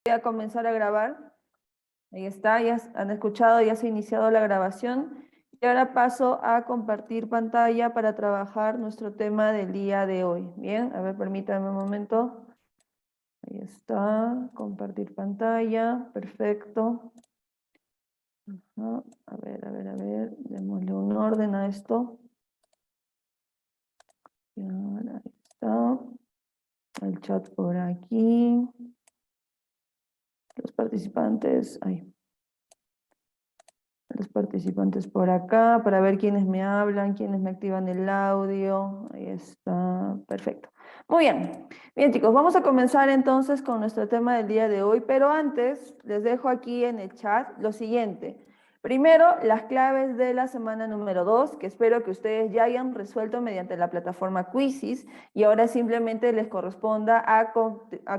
a comenzar a grabar. Ahí está, ya han escuchado, ya se ha iniciado la grabación. Y ahora paso a compartir pantalla para trabajar nuestro tema del día de hoy. Bien, a ver, permítanme un momento. Ahí está, compartir pantalla, perfecto. A ver, démosle un orden a esto. Y ahora ahí está. El chat por aquí. Los participantes, ahí. Los participantes por acá, para ver quiénes me hablan, quiénes me activan el audio. Ahí está, perfecto. Muy bien. Bien, chicos, vamos a comenzar entonces con nuestro tema del día de hoy, pero antes les dejo aquí en el chat lo siguiente. Primero, las claves de la semana número 2, que espero que ustedes ya hayan resuelto mediante la plataforma Quizzes, y ahora simplemente les corresponda a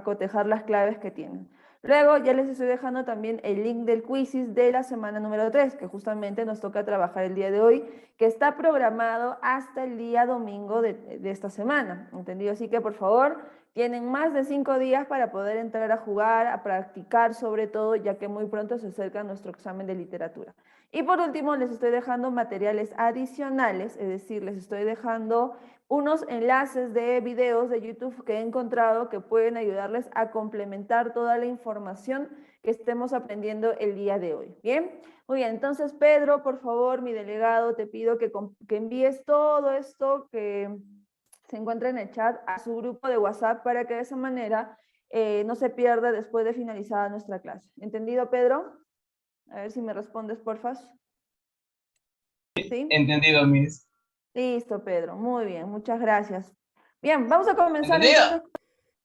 cotejar las claves que tienen. Luego ya les estoy dejando también el link del quizzes de la semana número 3, que justamente nos toca trabajar el día de hoy, que está programado hasta el día domingo de esta semana, ¿entendido? Así que por favor, tienen más de 5 días para poder entrar a jugar, a practicar sobre todo, ya que muy pronto se acerca nuestro examen de literatura. Y por último, les estoy dejando materiales adicionales, es decir, les estoy dejando unos enlaces de videos de YouTube que he encontrado que pueden ayudarles a complementar toda la información que estemos aprendiendo el día de hoy. ¿Bien? Muy bien, entonces Pedro, por favor, mi delegado, te pido que envíes todo esto que se encuentra en el chat a su grupo de WhatsApp para que de esa manera no se pierda después de finalizada nuestra clase. ¿Entendido, Pedro? A ver si me respondes, porfa. ¿Sí? Entendido, Miss. Listo, Pedro. Muy bien, muchas gracias. Bien, vamos a comenzar ¿Entendido? entonces.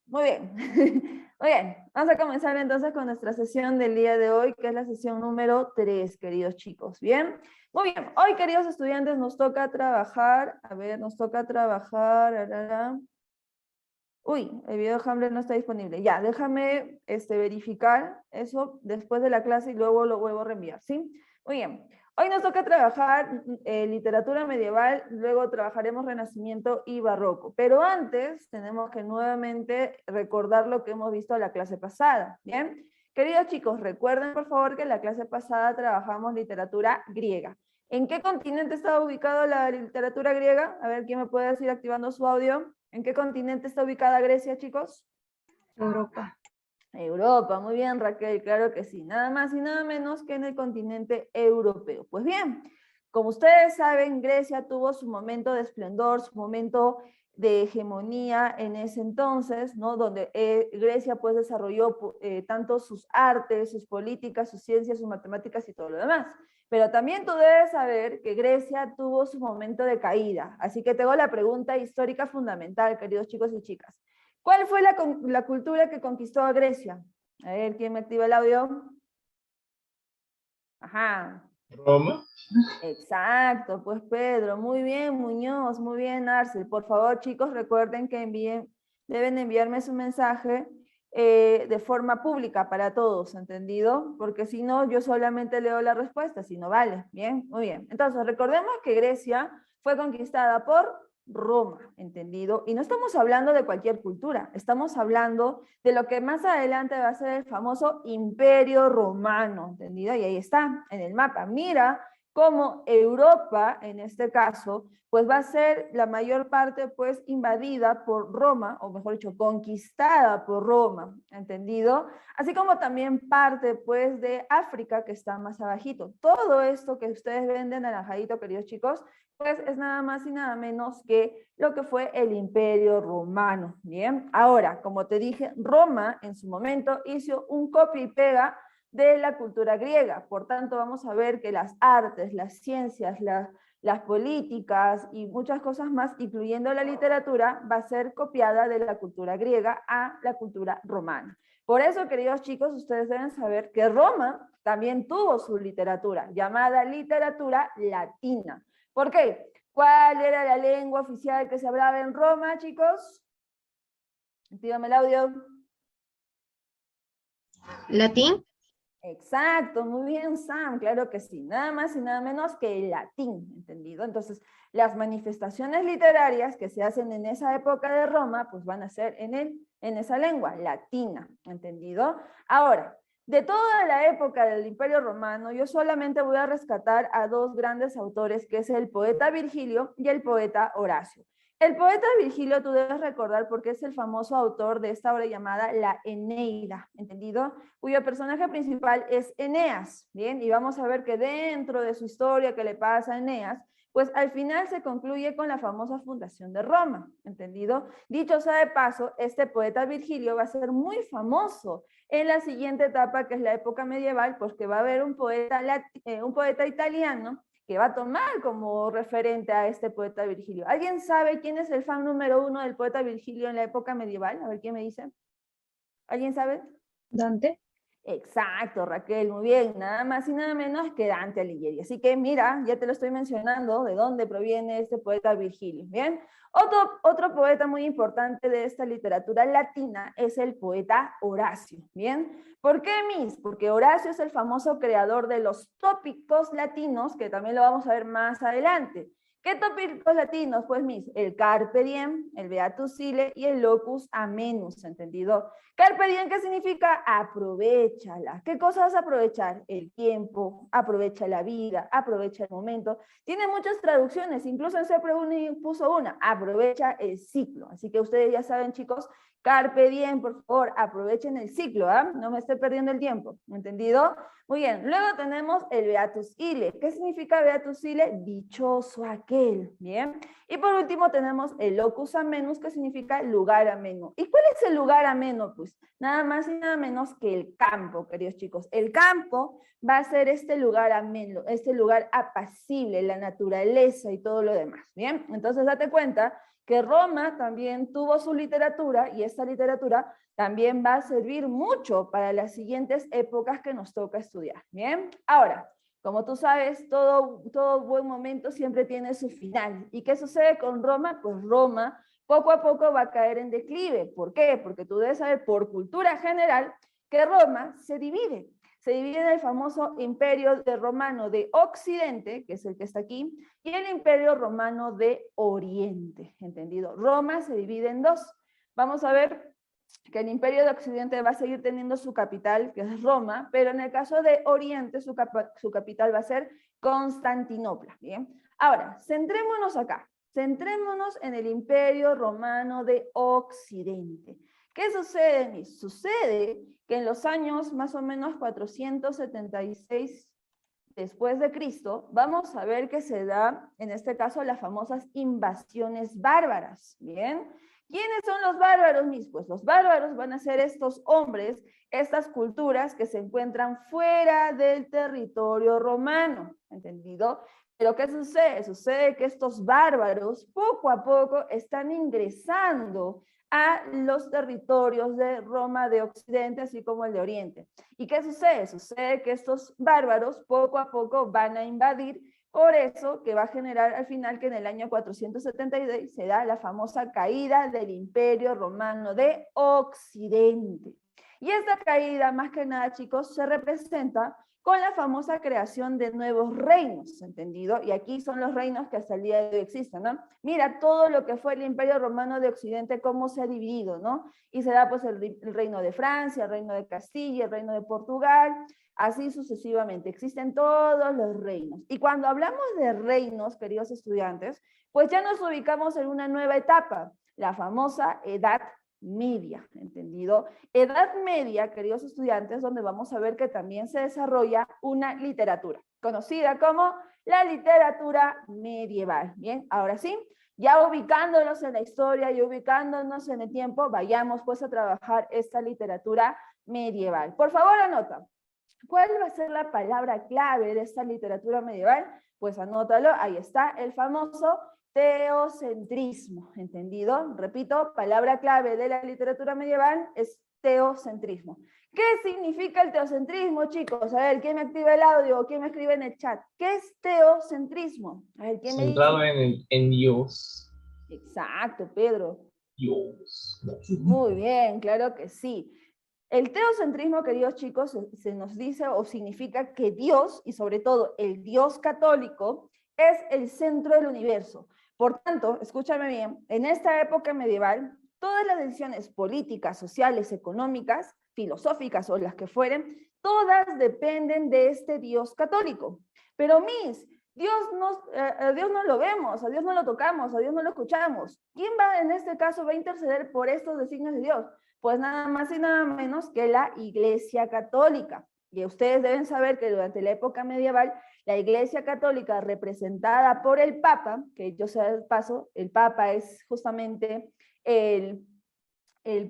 Muy bien. Muy bien. Vamos a comenzar entonces con nuestra sesión del día de hoy, que es la sesión número 3, queridos chicos. ¿Bien? Muy bien. Hoy, queridos estudiantes, nos toca trabajar. A ver, nos toca trabajar. Uy, el video de Hamlet no está disponible. Ya, déjame verificar eso después de la clase y luego lo vuelvo a reenviar, ¿sí? Muy bien. Hoy nos toca trabajar literatura medieval, luego trabajaremos Renacimiento y Barroco. Pero antes tenemos que nuevamente recordar lo que hemos visto en la clase pasada, ¿bien? Queridos chicos, recuerden por favor que en la clase pasada trabajamos literatura griega. ¿En qué continente está ubicada la literatura griega? A ver, ¿quién me puede decir activando su audio? ¿En qué continente está ubicada Grecia, chicos? Europa. Europa, muy bien, Raquel, claro que sí. Nada más y nada menos que en el continente europeo. Pues bien, como ustedes saben, Grecia tuvo su momento de esplendor, su momento de hegemonía en ese entonces, ¿no? Donde Grecia pues desarrolló tanto sus artes, sus políticas, sus ciencias, sus matemáticas y todo lo demás. Pero también tú debes saber que Grecia tuvo su momento de caída. Así que tengo la pregunta histórica fundamental, queridos chicos y chicas. ¿Cuál fue la cultura que conquistó a Grecia? A ver, ¿quién me activa el audio? Ajá. ¿Roma? Exacto, pues Pedro, muy bien Muñoz, muy bien Arcel. Por favor, chicos, recuerden que deben enviarme su mensaje de forma pública para todos, ¿entendido? Porque si no, yo solamente leo la respuesta, si no vale. Bien, muy bien. Entonces, recordemos que Grecia fue conquistada por Roma, ¿entendido? Y no estamos hablando de cualquier cultura, estamos hablando de lo que más adelante va a ser el famoso Imperio Romano, ¿entendido? Y ahí está, en el mapa. Mira cómo Europa, en este caso, pues va a ser la mayor parte pues invadida por Roma, o mejor dicho, conquistada por Roma, ¿entendido? Así como también parte pues de África, que está más abajito. Todo esto que ustedes ven de naranjadito, queridos chicos, pues es nada más y nada menos que lo que fue el Imperio Romano, ¿bien? Ahora, como te dije, Roma en su momento hizo un copia y pega de la cultura griega. Por tanto, vamos a ver que las artes, las ciencias, las políticas y muchas cosas más, incluyendo la literatura, va a ser copiada de la cultura griega a la cultura romana. Por eso, queridos chicos, ustedes deben saber que Roma también tuvo su literatura, llamada literatura latina. ¿Por qué? ¿Cuál era la lengua oficial que se hablaba en Roma, chicos? Actívame el audio. Latín. Exacto, muy bien, Sam, claro que sí, nada más y nada menos que el latín, ¿entendido? Entonces, las manifestaciones literarias que se hacen en esa época de Roma, pues van a ser en el en esa lengua, latina, ¿entendido? Ahora, de toda la época del Imperio Romano, yo solamente voy a rescatar a dos grandes autores, que es el poeta Virgilio y el poeta Horacio. El poeta Virgilio tú debes recordar porque es el famoso autor de esta obra llamada La Eneida, ¿entendido? Cuyo personaje principal es Eneas, ¿bien? Y vamos a ver que dentro de su historia que le pasa a Eneas, pues al final se concluye con la famosa fundación de Roma, ¿entendido? Dicho sea de paso, este poeta Virgilio va a ser muy famoso en la siguiente etapa, que es la época medieval, pues que va a haber un poeta italiano que va a tomar como referente a este poeta Virgilio. ¿Alguien sabe quién es el fan número 1 del poeta Virgilio en la época medieval? A ver, ¿quién me dice? ¿Alguien sabe? Dante. Exacto, Raquel, muy bien, nada más y nada menos que Dante Alighieri. Así que mira, ya te lo estoy mencionando, de dónde proviene este poeta Virgilio, ¿bien? Otro poeta muy importante de esta literatura latina es el poeta Horacio, ¿bien? ¿Por qué, Miss? Porque Horacio es el famoso creador de los tópicos latinos, que también lo vamos a ver más adelante. ¿Qué tópicos latinos? Pues, Miss, el Carpe Diem, el Beatus Sile y el Locus Amenus, ¿entendido? Carpe diem, ¿qué significa? Aprovechala. ¿Qué cosa vas a aprovechar? El tiempo, aprovecha la vida, aprovecha el momento. Tiene muchas traducciones, incluso en CEPRE puso una, aprovecha el ciclo. Así que ustedes ya saben, chicos, carpe diem, por favor, aprovechen el ciclo, ¿ah? No me esté perdiendo el tiempo, ¿entendido? Muy bien, luego tenemos el Beatus Ille. ¿Qué significa Beatus Ille? Dichoso aquel, ¿bien? Y por último tenemos el Locus Amenus, que significa lugar ameno. ¿Y cuál es el lugar ameno? Pues nada más y nada menos que el campo, queridos chicos. El campo va a ser este lugar ameno, este lugar apacible, la naturaleza y todo lo demás, ¿bien? Entonces date cuenta que Roma también tuvo su literatura y esta literatura también va a servir mucho para las siguientes épocas que nos toca estudiar, ¿bien? Ahora, como tú sabes, todo buen momento siempre tiene su final. ¿Y qué sucede con Roma? Pues Roma poco a poco va a caer en declive. ¿Por qué? Porque tú debes saber por cultura general que Roma se divide. Se divide en el famoso Imperio Romano de Occidente, que es el que está aquí, y el Imperio Romano de Oriente, ¿entendido? Roma se divide en dos. Vamos a ver que el Imperio de Occidente va a seguir teniendo su capital, que es Roma, pero en el caso de Oriente su capital va a ser Constantinopla, ¿bien? Ahora, centrémonos acá, centrémonos en el Imperio Romano de Occidente. ¿Qué sucede? Sucede que en los años más o menos 476 después de Cristo, vamos a ver que se da, en este caso, las famosas invasiones bárbaras, ¿bien? ¿Quiénes son los bárbaros, mis? Pues los bárbaros van a ser estos hombres, estas culturas que se encuentran fuera del territorio romano, ¿entendido? Pero ¿qué sucede? Sucede que estos bárbaros poco a poco están ingresando a los territorios de Roma de Occidente, así como el de Oriente. ¿Y qué sucede? Sucede que estos bárbaros poco a poco van a invadir, por eso que va a generar al final que en el año 476 se da la famosa caída del Imperio Romano de Occidente. Y esta caída, más que nada, chicos, se representa con la famosa creación de nuevos reinos, ¿entendido? Y aquí son los reinos que hasta el día de hoy existen, ¿no? Mira todo lo que fue el Imperio Romano de Occidente, cómo se ha dividido, ¿no? Y se da pues el reino de Francia, el reino de Castilla, el reino de Portugal, así sucesivamente. Existen todos los reinos. Y cuando hablamos de reinos, queridos estudiantes, pues ya nos ubicamos en una nueva etapa, la famosa Edad Media, ¿entendido? Edad Media, queridos estudiantes, donde vamos a ver que también se desarrolla una literatura, conocida como la literatura medieval. Bien, ahora sí, ya ubicándonos en la historia y ubicándonos en el tiempo, vayamos pues a trabajar esta literatura medieval. Por favor, anota. ¿Cuál va a ser la palabra clave de esta literatura medieval? Pues anótalo, ahí está, el famoso teocentrismo, ¿entendido? Repito, palabra clave de la literatura medieval es teocentrismo. ¿Qué significa el teocentrismo, chicos? A ver, ¿quién me activa el audio? ¿Quién me escribe en el chat? ¿Qué es teocentrismo? A ver, ¿quién me dice? Centrado en Dios. Exacto, Pedro. Dios. Muy bien, claro que sí. El teocentrismo, queridos chicos, se nos dice o significa que Dios, y sobre todo el Dios católico, es el centro del universo. Por tanto, escúchame bien, en esta época medieval, todas las decisiones políticas, sociales, económicas, filosóficas o las que fueren, todas dependen de este Dios católico. Pero a Dios no lo vemos, a Dios no lo tocamos, a Dios no lo escuchamos. ¿Quién va en este caso va a interceder por estos designios de Dios? Pues nada más y nada menos que la Iglesia Católica. Y ustedes deben saber que durante la época medieval, la Iglesia Católica representada por el Papa, que yo sé de paso, el Papa es justamente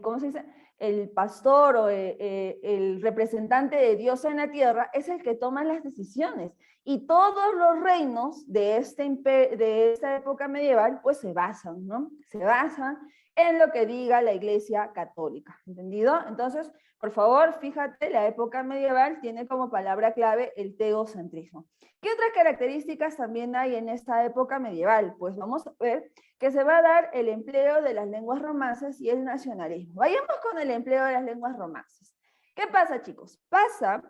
¿cómo se dice? El pastor o el representante de Dios en la tierra, es el que toma las decisiones. Y todos los reinos de esta época medieval, pues se basan, ¿no? Se basan en lo que diga la Iglesia Católica, ¿entendido? Entonces, por favor, fíjate, la época medieval tiene como palabra clave el teocentrismo. ¿Qué otras características también hay en esta época medieval? Pues vamos a ver que se va a dar el empleo de las lenguas romances y el nacionalismo. Vayamos con el empleo de las lenguas romances. ¿Qué pasa, chicos? Pasa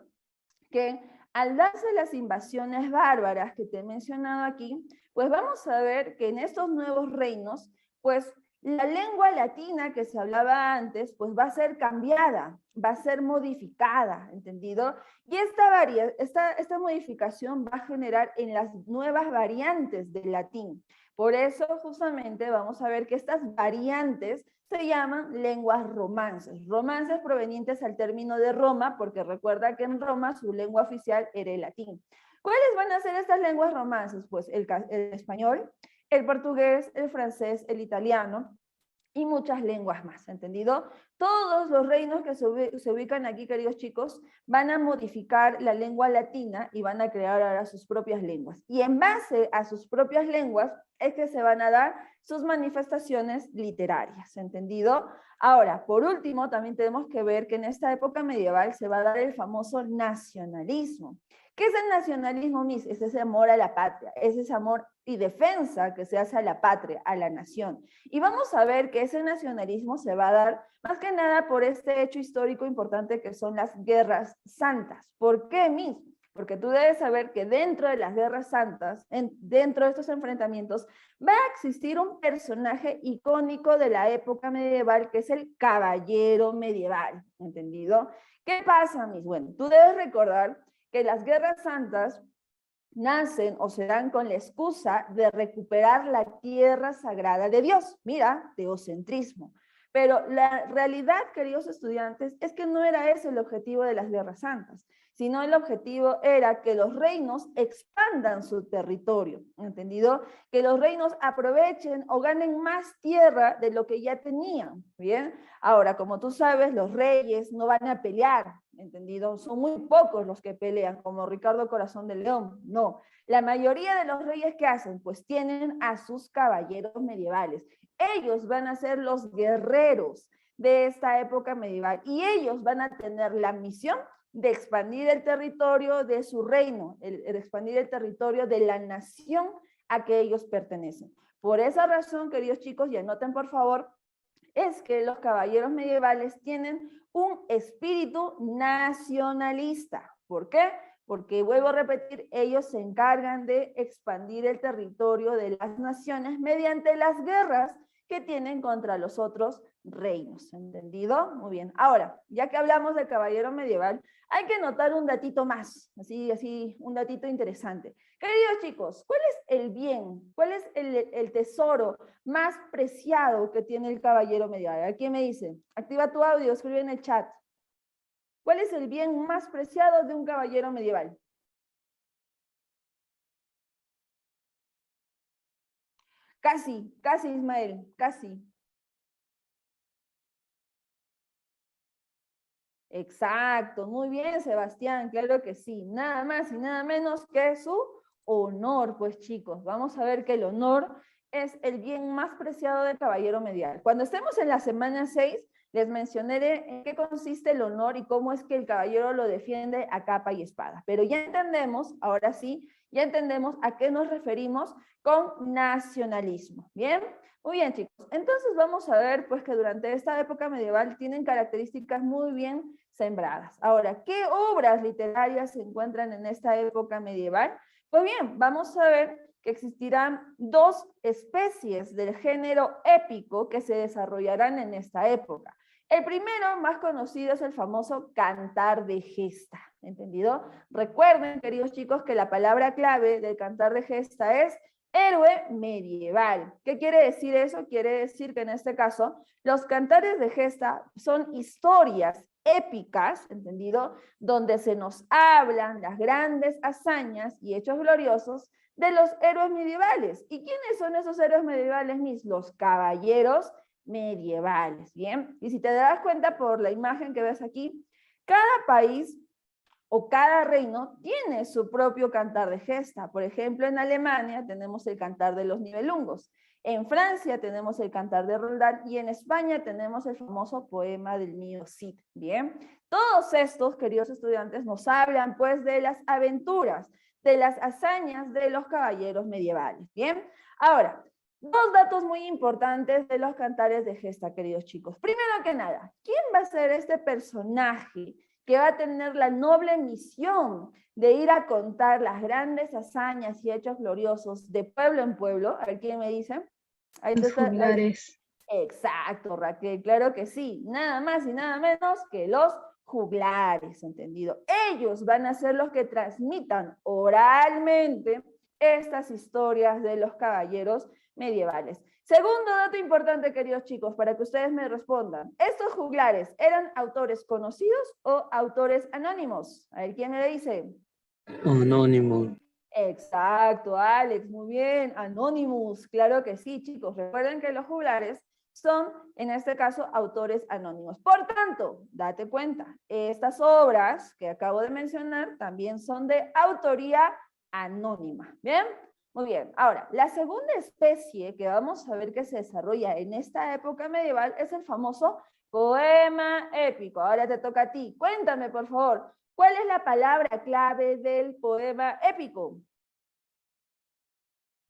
que al darse las invasiones bárbaras que te he mencionado aquí, pues vamos a ver que en estos nuevos reinos, pues la lengua latina que se hablaba antes, pues va a ser cambiada, va a ser modificada, ¿entendido? Y esta modificación va a generar en las nuevas variantes del latín. Por eso, justamente, vamos a ver que estas variantes se llaman lenguas romances. Romances provenientes al término de Roma, porque recuerda que en Roma su lengua oficial era el latín. ¿Cuáles van a ser estas lenguas romances? Pues el español, el portugués, el francés, el italiano y muchas lenguas más, ¿entendido? Todos los reinos que se ubican aquí, queridos chicos, van a modificar la lengua latina y van a crear ahora sus propias lenguas. Y en base a sus propias lenguas es que se van a dar sus manifestaciones literarias, ¿entendido? Ahora, por último, también tenemos que ver que en esta época medieval se va a dar el famoso nacionalismo. ¿Qué es el nacionalismo, Miss? Es ese amor a la patria, es ese amor y defensa que se hace a la patria, a la nación. Y vamos a ver que ese nacionalismo se va a dar más que nada por este hecho histórico importante que son las guerras santas. ¿Por qué, Miss? Porque tú debes saber que dentro de las guerras santas, dentro de estos enfrentamientos, va a existir un personaje icónico de la época medieval que es el caballero medieval, ¿entendido? ¿Qué pasa, Miss? Bueno, tú debes recordar que las guerras santas nacen o se dan con la excusa de recuperar la tierra sagrada de Dios. Mira, teocentrismo. Pero la realidad, queridos estudiantes, es que no era ese el objetivo de las guerras santas, sino el objetivo era que los reinos expandan su territorio, ¿entendido? Que los reinos aprovechen o ganen más tierra de lo que ya tenían, ¿bien? Ahora, como tú sabes, los reyes no van a pelear, ¿entendido? Son muy pocos los que pelean, como Ricardo Corazón de León, no. La mayoría de los reyes, ¿qué hacen? Pues tienen a sus caballeros medievales. Ellos van a ser los guerreros de esta época medieval y ellos van a tener la misión de expandir el territorio de su reino, el expandir el territorio de la nación a que ellos pertenecen. Por esa razón, queridos chicos, y anoten por favor, es que los caballeros medievales tienen un espíritu nacionalista. ¿Por qué? Porque, vuelvo a repetir, ellos se encargan de expandir el territorio de las naciones mediante las guerras que tienen contra los otros reinos, ¿entendido? Muy bien. Ahora, ya que hablamos del caballero medieval, hay que notar un datito más, así, un datito interesante. Queridos chicos, ¿cuál es el bien, cuál es el tesoro más preciado que tiene el caballero medieval? ¿A quién me dice? Activa tu audio, escribe en el chat. ¿Cuál es el bien más preciado de un caballero medieval? Casi, casi, Ismael, casi. Exacto, muy bien, Sebastián, claro que sí. Nada más y nada menos que su honor, pues chicos. Vamos a ver que el honor es el bien más preciado del caballero medieval. Cuando estemos en la semana 6, les mencionaré en qué consiste el honor y cómo es que el caballero lo defiende a capa y espada. Pero ya entendemos, ahora sí, ya entendemos a qué nos referimos con nacionalismo. ¿Bien? Muy bien, chicos. Entonces vamos a ver pues que durante esta época medieval tienen características muy bien sembradas. Ahora, ¿qué obras literarias se encuentran en esta época medieval? Pues bien, vamos a ver que existirán dos especies del género épico que se desarrollarán en esta época. El primero, más conocido, es el famoso cantar de gesta, ¿entendido? Recuerden, queridos chicos, que la palabra clave del cantar de gesta es héroe medieval. ¿Qué quiere decir eso? Quiere decir que en este caso, los cantares de gesta son historias épicas, ¿entendido? Donde se nos hablan las grandes hazañas y hechos gloriosos de los héroes medievales. ¿Y quiénes son esos héroes medievales, mis? Los caballeros medievales, ¿bien? Y si te das cuenta por la imagen que ves aquí, cada país o cada reino tiene su propio cantar de gesta. Por ejemplo, en Alemania tenemos el cantar de los Nibelungos, en Francia tenemos el cantar de Roldán y en España tenemos el famoso poema del mío Cid, ¿bien? Todos estos, queridos estudiantes, nos hablan pues de las aventuras, de las hazañas de los caballeros medievales, ¿bien? Ahora, dos datos muy importantes de los cantares de gesta, queridos chicos. Primero que nada, ¿quién va a ser este personaje que va a tener la noble misión de ir a contar las grandes hazañas y hechos gloriosos de pueblo en pueblo? A ver, ¿quién me dice? Ahí Los está, juglares. Exacto, Raquel, claro que sí. Nada más y nada menos que los juglares, ¿entendido? Ellos van a ser los que transmitan oralmente estas historias de los caballeros medievales. Segundo dato importante, queridos chicos, para que ustedes me respondan. ¿Estos juglares eran autores conocidos o autores anónimos? A ver, ¿quién me dice? Anónimo. Exacto, Alex, muy bien. Anonymous, claro que sí, chicos. Recuerden que los juglares son, en este caso, autores anónimos. Por tanto, date cuenta, estas obras que acabo de mencionar también son de autoría anónima. ¿Bien? Muy bien. Ahora, la segunda especie que vamos a ver que se desarrolla en esta época medieval es el famoso poema épico. Ahora te toca a ti. Cuéntame, por favor, ¿cuál es la palabra clave del poema épico?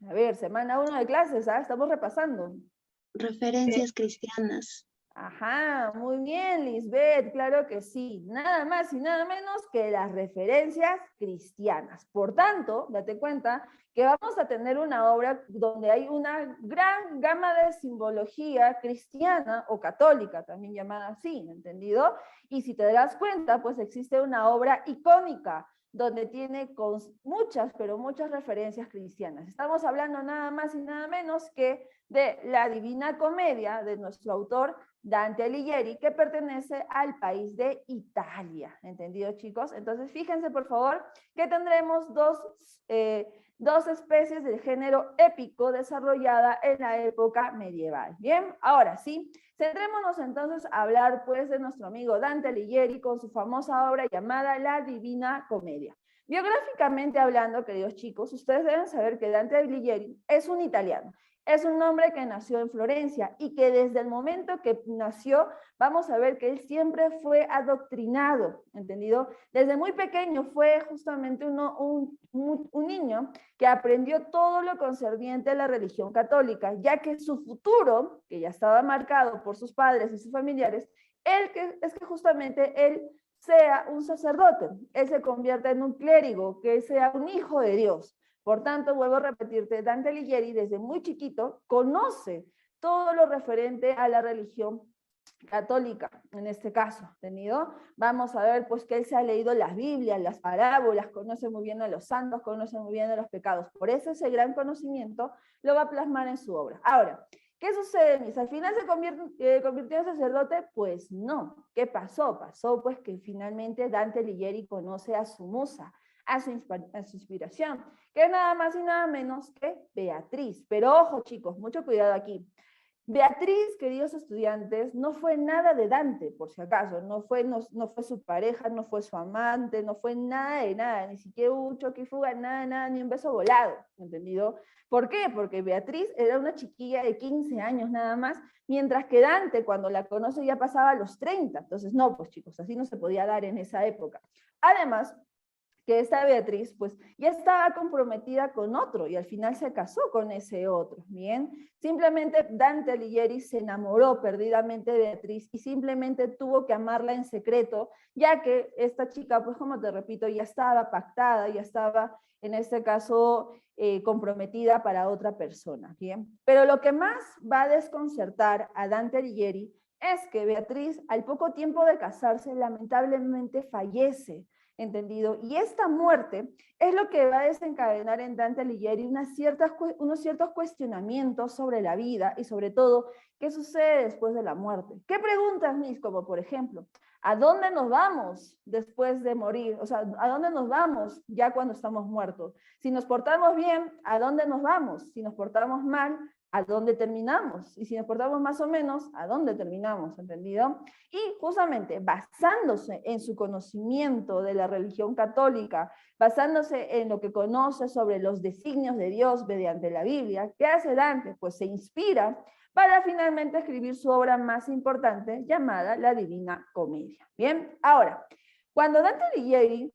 A ver, semana 1 de clases, ¿ah? Estamos repasando. Referencias cristianas. Ajá, muy bien, Lisbeth, claro que sí. Nada más y nada menos que las referencias cristianas. Por tanto, date cuenta que vamos a tener una obra donde hay una gran gama de simbología cristiana o católica, también llamada así, ¿entendido? Y si te das cuenta, pues existe una obra icónica donde tiene muchas, pero muchas referencias cristianas. Estamos hablando nada más y nada menos que de la Divina Comedia de nuestro autor Dante Alighieri, que pertenece al país de Italia. ¿Entendido, chicos? Entonces, fíjense, por favor, que tendremos dos especies del género épico desarrollada en la época medieval. Bien, ahora sí, centrémonos entonces a hablar pues de nuestro amigo Dante Alighieri con su famosa obra llamada La Divina Comedia. Biográficamente hablando, queridos chicos, ustedes deben saber que Dante Alighieri es un italiano. Es un hombre que nació en Florencia y que desde el momento que nació, vamos a ver que él siempre fue adoctrinado, ¿entendido? Desde muy pequeño fue justamente un niño que aprendió todo lo concerniente a la religión católica, ya que su futuro, que ya estaba marcado por sus padres y sus familiares, es que justamente él sea un sacerdote, él se convierta en un clérigo, que sea un hijo de Dios. Por tanto, vuelvo a repetirte, Dante Alighieri desde muy chiquito conoce todo lo referente a la religión católica, en este caso, ¿entendido? Vamos a ver pues que él se ha leído las Biblias, las parábolas, conoce muy bien a los santos, conoce muy bien a los pecados. Por eso ese gran conocimiento lo va a plasmar en su obra. Ahora, ¿qué sucede, mis? ¿Al final se convirtió en sacerdote? Pues no. ¿Qué pasó? Pasó pues que finalmente Dante Alighieri conoce a su musa, a su inspiración, que es nada más y nada menos que Beatriz. Pero ojo, chicos, mucho cuidado aquí. Beatriz, queridos estudiantes, no fue nada de Dante, por si acaso, no fue su pareja, no fue su amante, no fue nada de nada, ni siquiera un choque y fuga, nada, ni un beso volado, ¿entendido? ¿Por qué? Porque Beatriz era una chiquilla de 15 años nada más, mientras que Dante, cuando la conoce, ya pasaba a los 30, entonces no, pues chicos, así no se podía dar en esa época. Además, que esta Beatriz pues ya estaba comprometida con otro y al final se casó con ese otro, ¿bien? Simplemente Dante Alighieri se enamoró perdidamente de Beatriz y simplemente tuvo que amarla en secreto, ya que esta chica, pues como te repito, ya estaba pactada, ya estaba en este caso comprometida para otra persona, ¿bien? Pero lo que más va a desconcertar a Dante Alighieri es que Beatriz, al poco tiempo de casarse, lamentablemente fallece, ¿entendido? Y esta muerte es lo que va a desencadenar en Dante Alighieri unos ciertos cuestionamientos sobre la vida y sobre todo, ¿qué sucede después de la muerte? ¿Qué preguntas, Miss? Como por ejemplo, ¿a dónde nos vamos después de morir? O sea, ¿a dónde nos vamos ya cuando estamos muertos? Si nos portamos bien, ¿a dónde nos vamos? Si nos portamos mal, ¿a dónde terminamos? Y si nos portamos más o menos, ¿a dónde terminamos? ¿Entendido? Y justamente basándose en su conocimiento de la religión católica, basándose en lo que conoce sobre los designios de Dios mediante la Biblia, ¿qué hace Dante? Pues se inspira para finalmente escribir su obra más importante llamada La Divina Comedia. Bien, ahora, cuando Dante Alighieri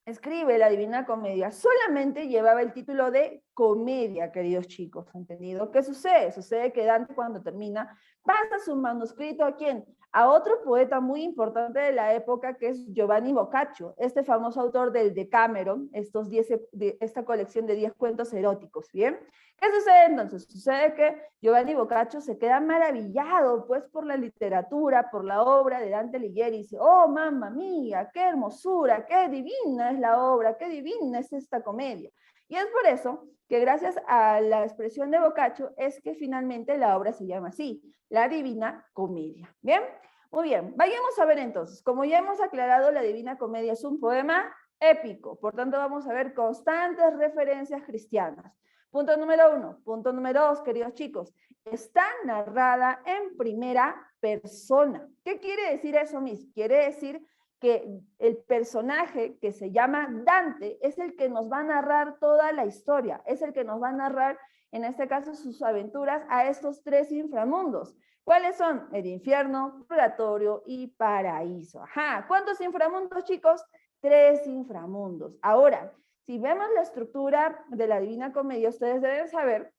escribe la Divina Comedia, solamente llevaba el título de comedia, queridos chicos, ¿entendido? ¿Qué sucede? Sucede que Dante cuando termina pasa su manuscrito ¿a quién? A otro poeta muy importante de la época que es Giovanni Boccaccio, este famoso autor del Decameron, esta colección de 10 cuentos eróticos, ¿bien? ¿Qué sucede entonces? Sucede que Giovanni Boccaccio se queda maravillado pues por la literatura, por la obra de Dante Alighieri y dice, oh mamma mía, qué hermosura, qué divina es la obra, qué divina es esta comedia. Y es por eso que gracias a la expresión de Boccaccio es que finalmente la obra se llama así, La Divina Comedia. ¿Bien? Muy bien, vayamos a ver entonces, como ya hemos aclarado, La Divina Comedia es un poema épico, por tanto vamos a ver constantes referencias cristianas. Punto número 1. Punto número 2, queridos chicos, está narrada en primera persona. ¿Qué quiere decir eso, Miss? Quiere decir que el personaje que se llama Dante es el que nos va a narrar toda la historia, es el que nos va a narrar, en este caso, sus aventuras a estos 3 inframundos. ¿Cuáles son? El infierno, purgatorio y paraíso. Ajá, ¿cuántos inframundos, chicos? 3 inframundos. Ahora, si vemos la estructura de la Divina Comedia, ustedes deben saber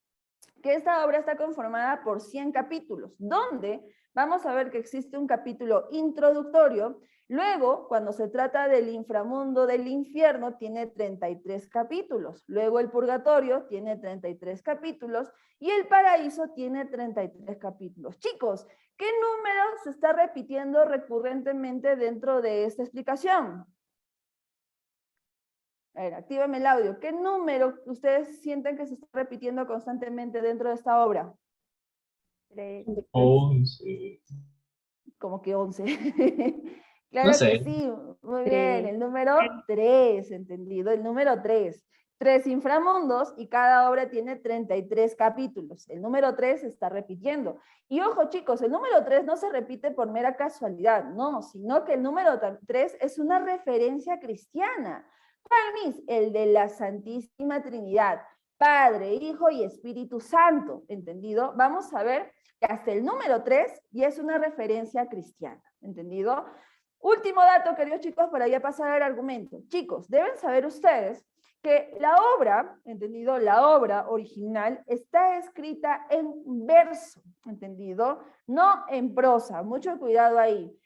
que esta obra está conformada por 100 capítulos, donde vamos a ver que existe un capítulo introductorio, luego cuando se trata del inframundo del infierno tiene 33 capítulos, luego el purgatorio tiene 33 capítulos y el paraíso tiene 33 capítulos. Chicos, ¿qué número se está repitiendo recurrentemente dentro de esta explicación? A ver, actívame el audio. ¿Qué número ustedes sienten que se está repitiendo constantemente dentro de esta obra? 3. 11. Como que 11. Claro No que sé. sí, muy bien. 3. El número 3, ¿entendido? El número 3. 3 inframundos y cada obra tiene 33 capítulos. El número 3 se está repitiendo. Y ojo, chicos, el número 3 no se repite por mera casualidad, no, sino que el número 3 es una referencia cristiana. ¿Cuál, Miss? El de la Santísima Trinidad, Padre, Hijo y Espíritu Santo, ¿entendido? Vamos a ver que hasta el número 3 ya es una referencia cristiana, ¿entendido? Último dato, queridos chicos, para ya pasar al argumento. Chicos, deben saber ustedes que la obra, ¿entendido? La obra original está escrita en verso, ¿entendido? No en prosa, mucho cuidado ahí.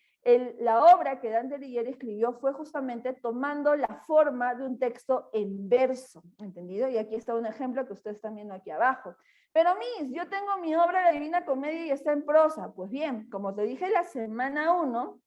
La obra que Dante Alighieri escribió fue justamente tomando la forma de un texto en verso, ¿entendido? Y aquí está un ejemplo que ustedes están viendo aquí abajo. Pero Miss, yo tengo mi obra La Divina Comedia y está en prosa. Pues bien, como te dije la semana 1,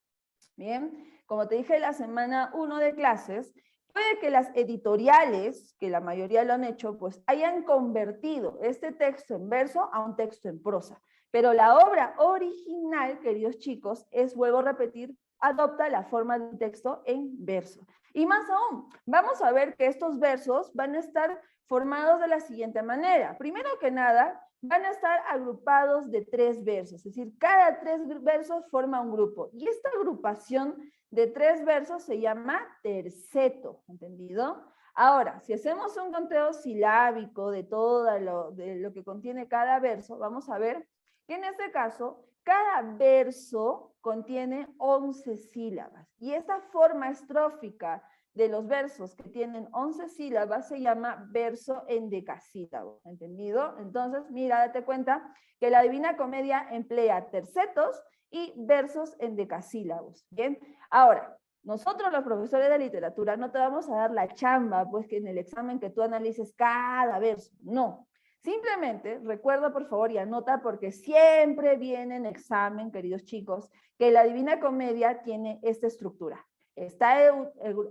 bien, como te dije la semana 1 de clases, puede que las editoriales, que la mayoría lo han hecho, pues hayan convertido este texto en verso a un texto en prosa. Pero la obra original, queridos chicos, es, vuelvo a repetir, adopta la forma de un texto en verso. Y más aún, vamos a ver que estos versos van a estar formados de la siguiente manera. Primero que nada, van a estar agrupados de 3 versos, es decir, cada 3 versos forma un grupo. Y esta agrupación de 3 versos se llama terceto, ¿entendido? Ahora, si hacemos un conteo silábico de todo lo que contiene cada verso, vamos a ver que en este caso, cada verso contiene 11 sílabas. Y esta forma estrófica de los versos que tienen 11 sílabas se llama verso endecasílabo, ¿entendido? Entonces, mira, date cuenta que la Divina Comedia emplea tercetos y versos endecasílabos, ¿bien? Ahora, nosotros los profesores de literatura no te vamos a dar la chamba, pues que en el examen que tú analices cada verso, no. Simplemente recuerda, por favor, y anota, porque siempre viene en examen, queridos chicos, que la Divina Comedia tiene esta estructura. Está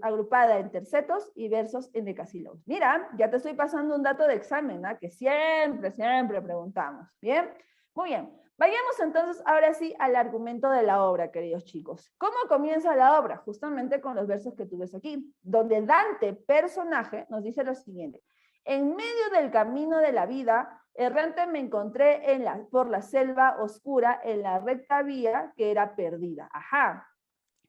agrupada en tercetos y versos endecasílabos. Mira, ya te estoy pasando un dato de examen, ¿eh? Que siempre preguntamos. ¿Bien? Muy bien. Vayamos entonces ahora sí al argumento de la obra, queridos chicos. ¿Cómo comienza la obra? Justamente con los versos que tú ves aquí, donde Dante, personaje, nos dice lo siguiente. En medio del camino de la vida, errante me encontré por la selva oscura en la recta vía que era perdida. Ajá.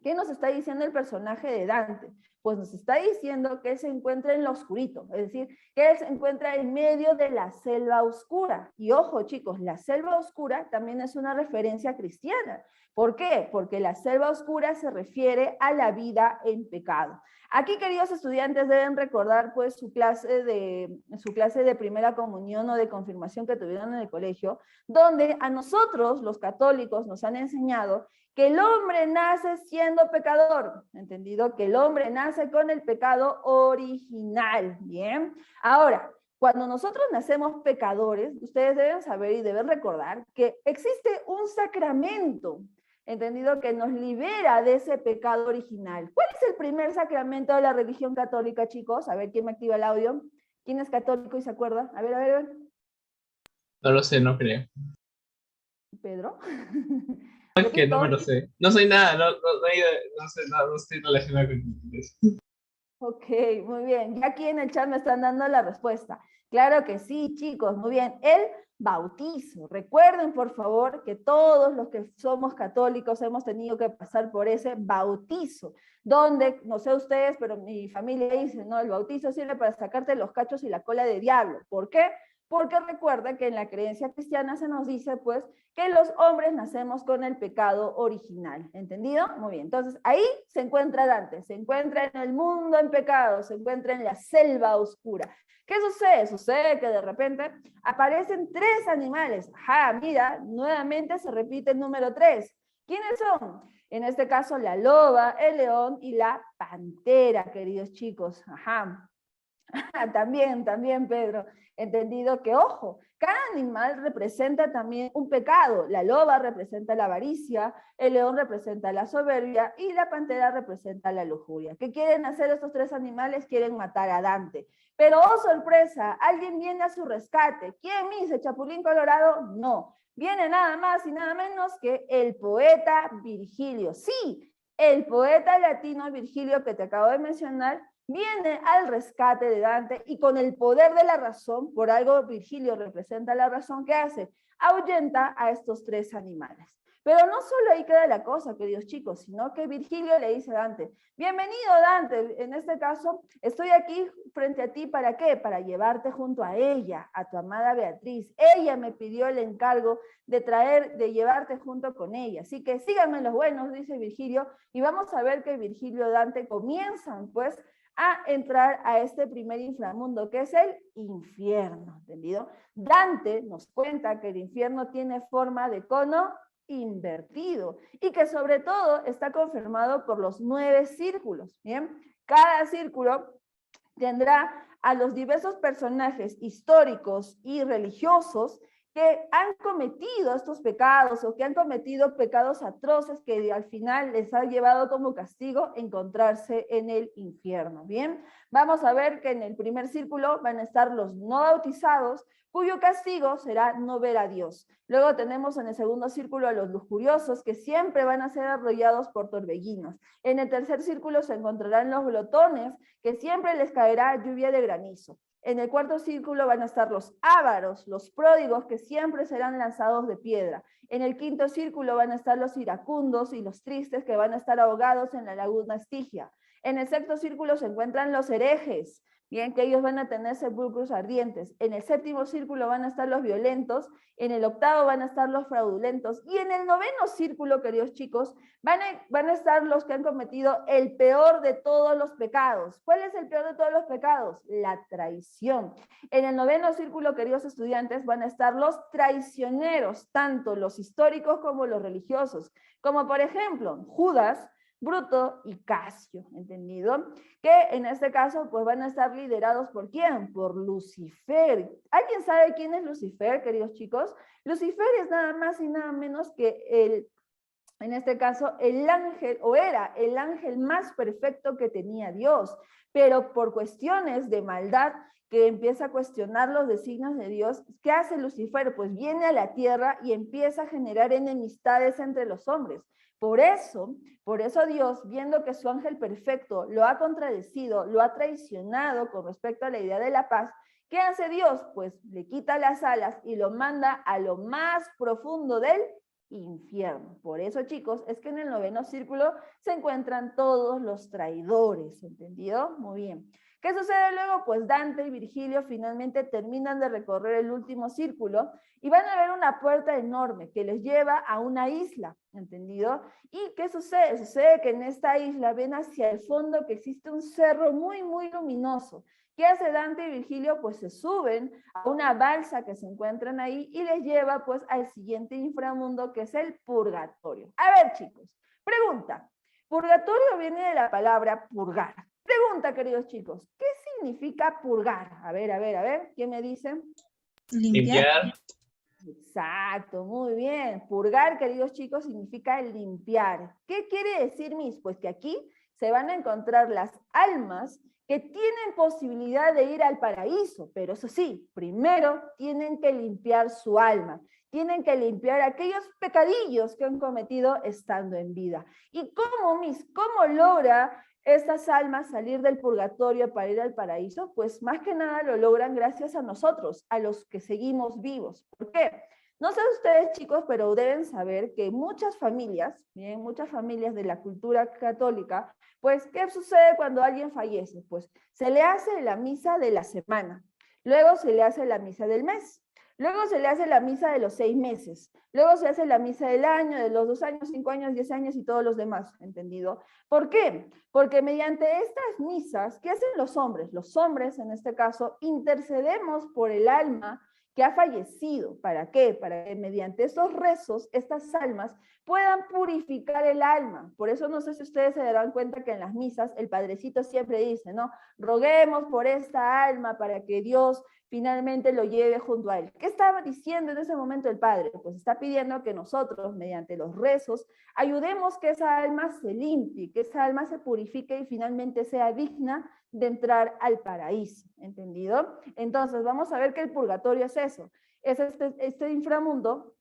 ¿Qué nos está diciendo el personaje de Dante? Pues nos está diciendo que él se encuentra en lo oscurito, es decir, que él se encuentra en medio de la selva oscura. Y ojo, chicos, la selva oscura también es una referencia cristiana. ¿Por qué? Porque la selva oscura se refiere a la vida en pecado. Aquí, queridos estudiantes, deben recordar pues su clase de primera comunión o de confirmación que tuvieron en el colegio, donde a nosotros, los católicos, nos han enseñado que el hombre nace siendo pecador, ¿entendido? Que el hombre nace con el pecado original, ¿bien? Ahora, cuando nosotros nacemos pecadores, ustedes deben saber y deben recordar que existe un sacramento, ¿entendido? Que nos libera de ese pecado original. ¿Cuál es el primer sacramento de la religión católica, chicos? A ver, ¿quién me activa el audio? ¿Quién es católico y se acuerda? A ver. No lo sé, no creo. ¿Pedro? Es que no me lo sé. No soy nada, no sé nada, no estoy relacionado con eso. Ok, muy bien. Ya aquí en el chat me están dando la respuesta. Claro que sí, chicos, muy bien. El bautizo. Recuerden, por favor, que todos los que somos católicos hemos tenido que pasar por ese bautizo, donde, no sé ustedes, pero mi familia dice, no, el bautizo sirve para sacarte los cachos y la cola de diablo. ¿Por qué? Porque recuerda que en la creencia cristiana se nos dice, pues, que los hombres nacemos con el pecado original. ¿Entendido? Muy bien. Entonces, ahí se encuentra Dante, se encuentra en el mundo en pecado, se encuentra en la selva oscura. ¿Qué sucede? Sucede que de repente aparecen 3 animales. Ajá, mira, nuevamente se repite el número 3. ¿Quiénes son? En este caso, la loba, el león y la pantera, queridos chicos. Ajá. También, Pedro. Entendido que, ojo, cada animal representa también un pecado. La loba representa la avaricia, el león representa la soberbia y la pantera representa la lujuria. ¿Qué quieren hacer estos 3 animales? Quieren matar a Dante. Pero, oh sorpresa, alguien viene a su rescate. ¿Quién, dice Chapulín Colorado? No. Viene nada más y nada menos que el poeta Virgilio. Sí, el poeta latino Virgilio que te acabo de mencionar, viene al rescate de Dante y con el poder de la razón, por algo Virgilio representa la razón, ¿qué hace? Ahuyenta a estos 3 animales. Pero no solo ahí queda la cosa, queridos chicos, sino que Virgilio le dice a Dante, bienvenido Dante, en este caso estoy aquí frente a ti, ¿para qué? Para llevarte junto a ella, a tu amada Beatriz. Ella me pidió el encargo de llevarte junto con ella. Así que síganme los buenos, dice Virgilio, y vamos a ver que Virgilio y Dante comienzan pues a entrar a este primer inframundo, que es el infierno, ¿entendido? Dante nos cuenta que el infierno tiene forma de cono invertido y que sobre todo está confirmado por los 9 círculos, ¿bien? Cada círculo tendrá a los diversos personajes históricos y religiosos que han cometido estos pecados o que han cometido pecados atroces que al final les ha llevado como castigo encontrarse en el infierno. Bien, vamos a ver que en el primer círculo van a estar los no bautizados, cuyo castigo será no ver a Dios. Luego tenemos en el segundo círculo a los lujuriosos, que siempre van a ser arrollados por torbellinos. En el tercer círculo se encontrarán los glotones, que siempre les caerá lluvia de granizo. En el cuarto círculo van a estar los ávaros, los pródigos, que siempre serán lanzados de piedra. En el quinto círculo van a estar los iracundos y los tristes, que van a estar ahogados en la laguna Estigia. En el sexto círculo se encuentran los herejes, Bien, que ellos van a tener sepulcros ardientes. En el 7º círculo van a estar los violentos, en el 8º van a estar los fraudulentos, y en el 9º círculo, queridos chicos, van a estar los que han cometido el peor de todos los pecados. ¿Cuál es el peor de todos los pecados? La traición. En el 9º círculo, queridos estudiantes, van a estar los traicioneros, tanto los históricos como los religiosos, como por ejemplo, Judas, Bruto y Casio, ¿entendido? Que en este caso pues van a estar liderados ¿por quién? Por Lucifer. ¿Alguien sabe quién es Lucifer, queridos chicos? Lucifer es nada más y nada menos que en este caso, el ángel, o era el ángel más perfecto que tenía Dios, pero por cuestiones de maldad, que empieza a cuestionar los designios de Dios, ¿qué hace Lucifer? Pues viene a la tierra y empieza a generar enemistades entre los hombres. Por eso Dios, viendo que su ángel perfecto lo ha contradecido, lo ha traicionado con respecto a la idea de la paz, ¿qué hace Dios? Pues le quita las alas y lo manda a lo más profundo del infierno. Por eso, chicos, es que en el 9º círculo se encuentran todos los traidores, ¿entendido? Muy bien. ¿Qué sucede luego? Pues Dante y Virgilio finalmente terminan de recorrer el último círculo y van a ver una puerta enorme que les lleva a una isla, ¿entendido? ¿Y qué sucede? Sucede que en esta isla ven hacia el fondo que existe un cerro muy, muy luminoso. ¿Qué hace Dante y Virgilio? Pues se suben a una balsa que se encuentran ahí y les lleva pues al siguiente inframundo, que es el purgatorio. A ver, chicos, pregunta. Purgatorio viene de la palabra purgar. Pregunta, queridos chicos, ¿qué significa purgar? A ver, ¿quién me dice? Limpiar. Exacto, muy bien. Purgar, queridos chicos, significa limpiar. ¿Qué quiere decir, Miss? Pues que aquí se van a encontrar las almas que tienen posibilidad de ir al paraíso, pero eso sí, primero tienen que limpiar su alma, tienen que limpiar aquellos pecadillos que han cometido estando en vida. ¿Y cómo, Miss? ¿Cómo logra estas almas salir del purgatorio para ir al paraíso? Pues más que nada lo logran gracias a nosotros, a los que seguimos vivos. ¿Por qué? No sé ustedes, chicos, pero deben saber que muchas familias de la cultura católica, pues, ¿qué sucede cuando alguien fallece? Pues se le hace la misa de la semana, luego se le hace la misa del mes, luego se le hace la misa de los 6 meses, luego se hace la misa del año, de los 2 años, 5 años, 10 años y todos los demás, ¿entendido? ¿Por qué? Porque mediante estas misas, ¿qué hacen los hombres? Los hombres, en este caso, intercedemos por el alma que ha fallecido. ¿Para qué? Para que mediante esos rezos, estas almas puedan purificar el alma. Por eso no sé si ustedes se darán cuenta que en las misas el padrecito siempre dice, ¿no? Roguemos por esta alma para que Dios finalmente lo lleve junto a él. ¿Qué estaba diciendo en ese momento el padre? Pues está pidiendo que nosotros, mediante los rezos, ayudemos que esa alma se limpie, que esa alma se purifique y finalmente sea digna de entrar al paraíso, ¿entendido? Entonces vamos a ver que el purgatorio es eso, es este inframundo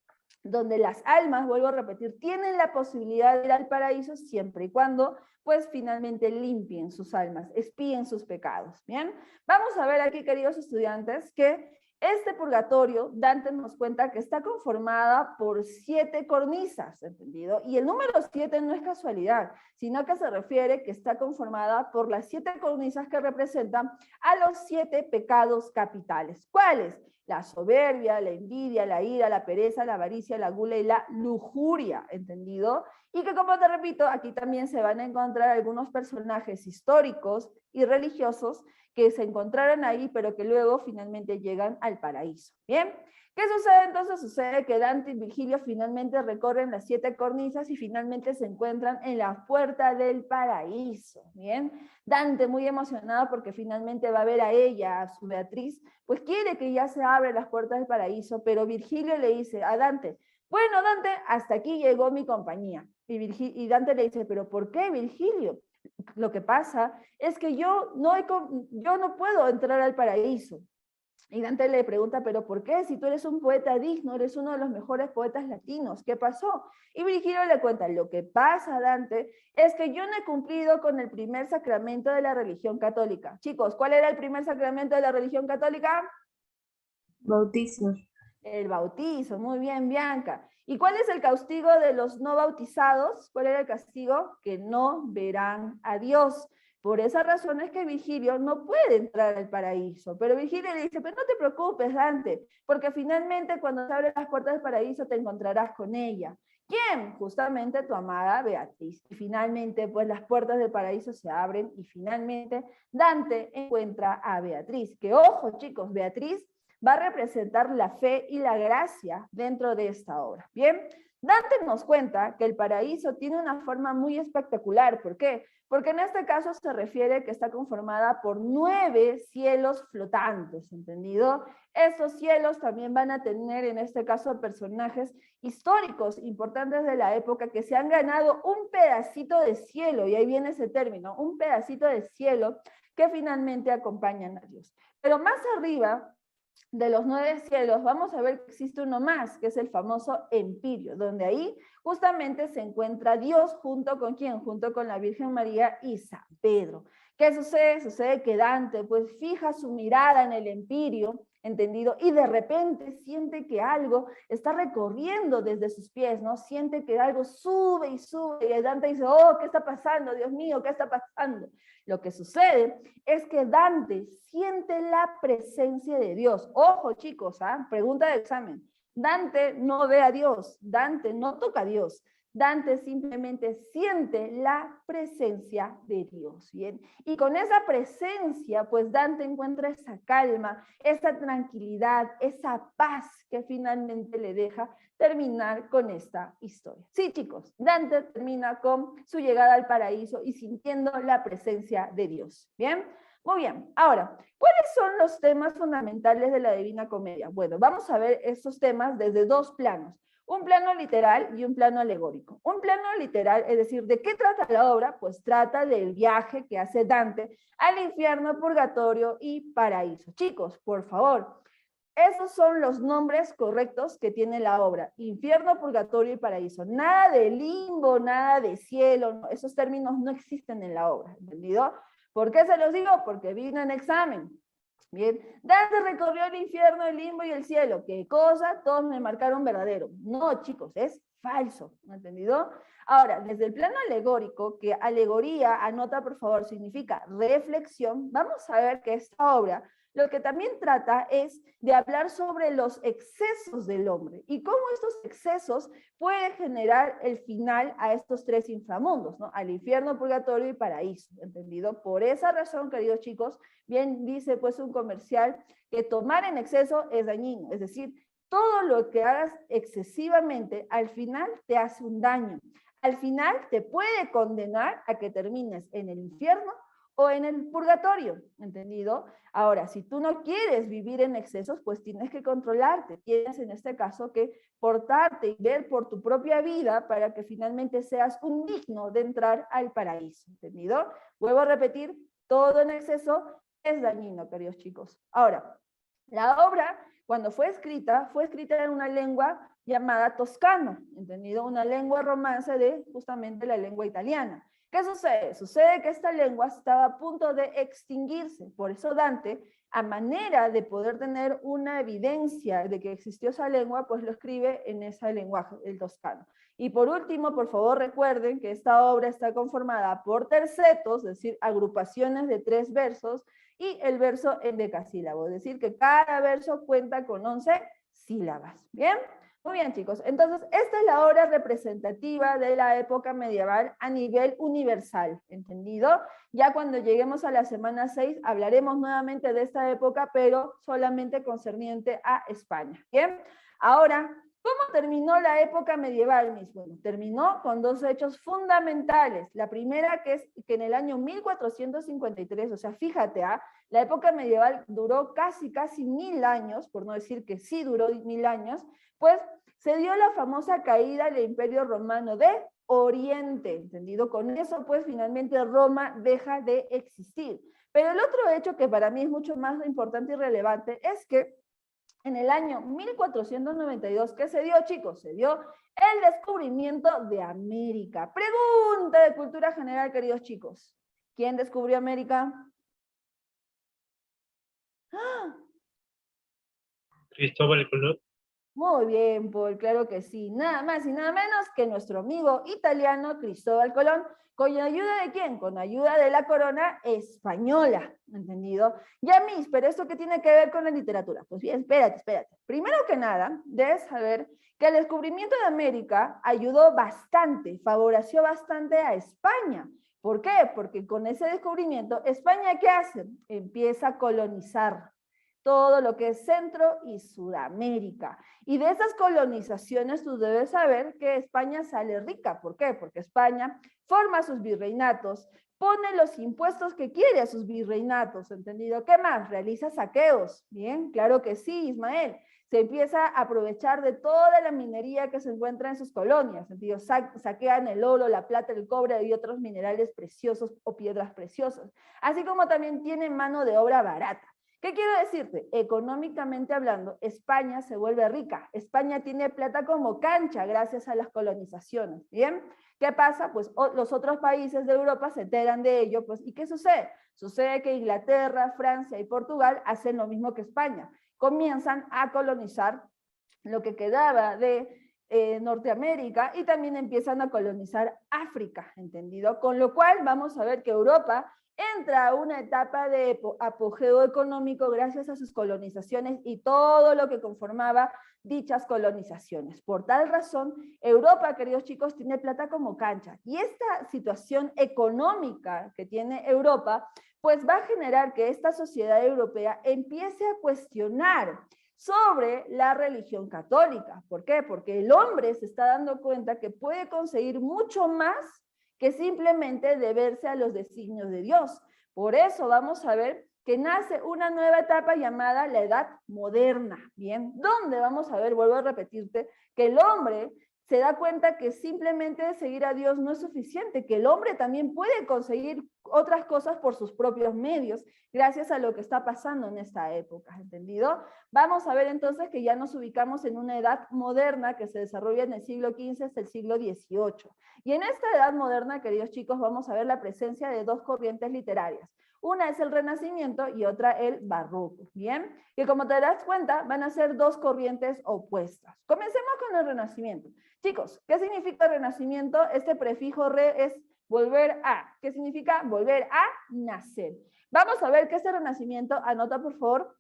donde las almas, vuelvo a repetir, tienen la posibilidad de ir al paraíso siempre y cuando, pues, finalmente limpien sus almas, expíen sus pecados, ¿bien? Vamos a ver aquí, queridos estudiantes, que este purgatorio, Dante nos cuenta que está conformada por 7 cornisas, ¿entendido? Y el número 7 no es casualidad, sino que se refiere que está conformada por las 7 cornisas que representan a los 7 pecados capitales. ¿Cuáles? La soberbia, la envidia, la ira, la pereza, la avaricia, la gula y la lujuria, ¿entendido? Y que, como te repito, aquí también se van a encontrar algunos personajes históricos y religiosos que se encontraron ahí, pero que luego finalmente llegan al paraíso. ¿Bien? ¿Qué sucede entonces? Sucede que Dante y Virgilio finalmente recorren las 7 cornisas y finalmente se encuentran en la puerta del paraíso. ¿Bien? Dante, muy emocionado porque finalmente va a ver a ella, a su Beatriz, pues quiere que ya se abran las puertas del paraíso, pero Virgilio le dice a Dante, bueno, Dante, hasta aquí llegó mi compañía. Y Dante le dice, ¿pero por qué, Virgilio? Lo que pasa es que yo no puedo entrar al paraíso. Y Dante le pregunta, ¿pero por qué? Si tú eres un poeta digno, eres uno de los mejores poetas latinos, ¿qué pasó? Y Virgilio le cuenta, lo que pasa, Dante, es que yo no he cumplido con el primer sacramento de la religión católica. Chicos, ¿cuál era el primer sacramento de la religión católica? Bautizo. El bautizo, muy bien, Bianca. ¿Y cuál es el castigo de los no bautizados? ¿Cuál era el castigo? Que no verán a Dios. Por esa razón es que Virgilio no puede entrar al paraíso. Pero Virgilio le dice, pero no te preocupes, Dante, porque finalmente cuando se abren las puertas del paraíso te encontrarás con ella. ¿Quién? Justamente tu amada Beatriz. Y finalmente, pues las puertas del paraíso se abren y finalmente Dante encuentra a Beatriz. Que ojo, chicos, Beatriz va a representar la fe y la gracia dentro de esta obra. Bien, Dante nos cuenta que el paraíso tiene una forma muy espectacular. ¿Por qué? Porque en este caso se refiere que está conformada por 9 cielos flotantes, ¿entendido? Estos cielos también van a tener, en este caso, personajes históricos importantes de la época que se han ganado un pedacito de cielo, y ahí viene ese término, un pedacito de cielo que finalmente acompañan a Dios. Pero más arriba de los 9 cielos, vamos a ver que existe uno más, que es el famoso Empirio, donde ahí justamente se encuentra Dios junto con ¿quién? Junto con la Virgen María y San Pedro. ¿Qué sucede? Sucede que Dante pues fija su mirada en el Empirio, ¿entendido? Y de repente siente que algo está recorriendo desde sus pies, ¿no? Siente que algo sube y sube, y Dante dice, oh, ¿qué está pasando? Dios mío, ¿qué está pasando? Lo que sucede es que Dante siente la presencia de Dios. Ojo, chicos, pregunta de examen. Dante no ve a Dios, Dante no toca a Dios, Dante simplemente siente la presencia de Dios, ¿bien? Y con esa presencia, pues Dante encuentra esa calma, esa tranquilidad, esa paz que finalmente le deja terminar con esta historia. Sí, chicos, Dante termina con su llegada al paraíso y sintiendo la presencia de Dios, ¿bien? Muy bien, ahora, ¿cuáles son los temas fundamentales de la Divina Comedia? Bueno, vamos a ver estos temas desde dos planos. Un plano literal y un plano alegórico. Un plano literal, es decir, ¿de qué trata la obra? Pues trata del viaje que hace Dante al infierno, purgatorio y paraíso. Chicos, por favor, esos son los nombres correctos que tiene la obra. Infierno, purgatorio y paraíso. Nada de limbo, nada de cielo, no, esos términos no existen en la obra, ¿entendido? ¿Por qué se los digo? Porque vino en examen. Bien, Dante recorrió el infierno, el limbo y el cielo. ¿Qué cosa? Todos me marcaron verdadero. No, chicos, es falso, ¿me entendido? Ahora, desde el plano alegórico, que alegoría, anota por favor, significa reflexión, vamos a ver que esta obra lo que también trata es de hablar sobre los excesos del hombre y cómo estos excesos pueden generar el final a estos tres inframundos, ¿no? Al infierno, purgatorio y paraíso, ¿entendido? Por esa razón, queridos chicos, bien dice pues un comercial que tomar en exceso es dañino, es decir, todo lo que hagas excesivamente al final te hace un daño. Al final te puede condenar a que termines en el infierno o en el purgatorio, ¿entendido? Ahora, si tú no quieres vivir en excesos, pues tienes que controlarte, tienes en este caso que portarte y ver por tu propia vida para que finalmente seas un digno de entrar al paraíso, ¿entendido? Vuelvo a repetir, todo en exceso es dañino, queridos chicos. Ahora, la obra, cuando fue escrita en una lengua llamada toscano, ¿entendido? Una lengua romance de justamente la lengua italiana. ¿Qué sucede? Sucede que esta lengua estaba a punto de extinguirse. Por eso Dante, a manera de poder tener una evidencia de que existió esa lengua, pues lo escribe en ese lenguaje, el toscano. Y por último, por favor recuerden que esta obra está conformada por tercetos, es decir, agrupaciones de 3 versos, y el verso en decasílabo, es decir, que cada verso cuenta con 11 sílabas. ¿Bien? Muy bien, chicos. Entonces, esta es la obra representativa de la época medieval a nivel universal, ¿entendido? Ya cuando lleguemos a la semana 6 hablaremos nuevamente de esta época, pero solamente concerniente a España. ¿Bien? Ahora, ¿cómo terminó la época medieval, mis? Bueno, terminó con 2 hechos fundamentales. La primera, que es que en el año 1453, o sea, fíjate, la época medieval duró casi 1000 años, por no decir que sí duró 1000 años, pues se dio la famosa caída del Imperio Romano de Oriente, ¿entendido? Con eso, pues, finalmente Roma deja de existir. Pero el otro hecho que para mí es mucho más importante y relevante es que en el año 1492, ¿qué se dio, chicos? Se dio el descubrimiento de América. Pregunta de cultura general, queridos chicos. ¿Quién descubrió América? Cristóbal Colón. Muy bien, Paul, claro que sí. Nada más y nada menos que nuestro amigo italiano Cristóbal Colón, ¿con ayuda de quién? Con ayuda de la corona española, ¿entendido? Ya, Miss, pero ¿esto qué tiene que ver con la literatura? Pues bien, espérate. Primero que nada, debes saber que el descubrimiento de América ayudó bastante, favoreció bastante a España. ¿Por qué? Porque con ese descubrimiento, España, ¿qué hace? Empieza a colonizar todo lo que es Centro y Sudamérica. Y de esas colonizaciones tú debes saber que España sale rica. ¿Por qué? Porque España forma sus virreinatos, pone los impuestos que quiere a sus virreinatos, ¿entendido? ¿Qué más? Realiza saqueos. Bien, claro que sí, Ismael. Se empieza a aprovechar de toda la minería que se encuentra en sus colonias, ¿entendido? Saquean el oro, la plata, el cobre y otros minerales preciosos o piedras preciosas. Así como también tienen mano de obra barata. ¿Qué quiero decirte? Económicamente hablando, España se vuelve rica. España tiene plata como cancha gracias a las colonizaciones, ¿bien? ¿Qué pasa? Pues los otros países de Europa se enteran de ello, pues, ¿y qué sucede? Sucede que Inglaterra, Francia y Portugal hacen lo mismo que España. Comienzan a colonizar lo que quedaba de Norteamérica y también empiezan a colonizar África, ¿entendido? Con lo cual vamos a ver que Europa entra a una etapa de apogeo económico gracias a sus colonizaciones y todo lo que conformaba dichas colonizaciones. Por tal razón, Europa, queridos chicos, tiene plata como cancha. Y esta situación económica que tiene Europa, pues va a generar que esta sociedad europea empiece a cuestionar sobre la religión católica. ¿Por qué? Porque el hombre se está dando cuenta que puede conseguir mucho más que simplemente deberse a los designios de Dios. Por eso vamos a ver que nace una nueva etapa llamada la Edad Moderna, ¿bien? Donde vamos a ver, vuelvo a repetirte, que el hombre se da cuenta que simplemente seguir a Dios no es suficiente, que el hombre también puede conseguir otras cosas por sus propios medios, gracias a lo que está pasando en esta época, ¿entendido? Vamos a ver entonces que ya nos ubicamos en una edad moderna que se desarrolla en el siglo XV hasta el siglo XVIII. Y en esta edad moderna, queridos chicos, vamos a ver la presencia de dos corrientes literarias. Una es el Renacimiento y otra el Barroco, ¿bien? Que como te das cuenta, van a ser dos corrientes opuestas. Comencemos con el Renacimiento. Chicos, ¿qué significa Renacimiento? Este prefijo re es volver a. ¿Qué significa? Volver a nacer. Vamos a ver que este Renacimiento, anota por favor,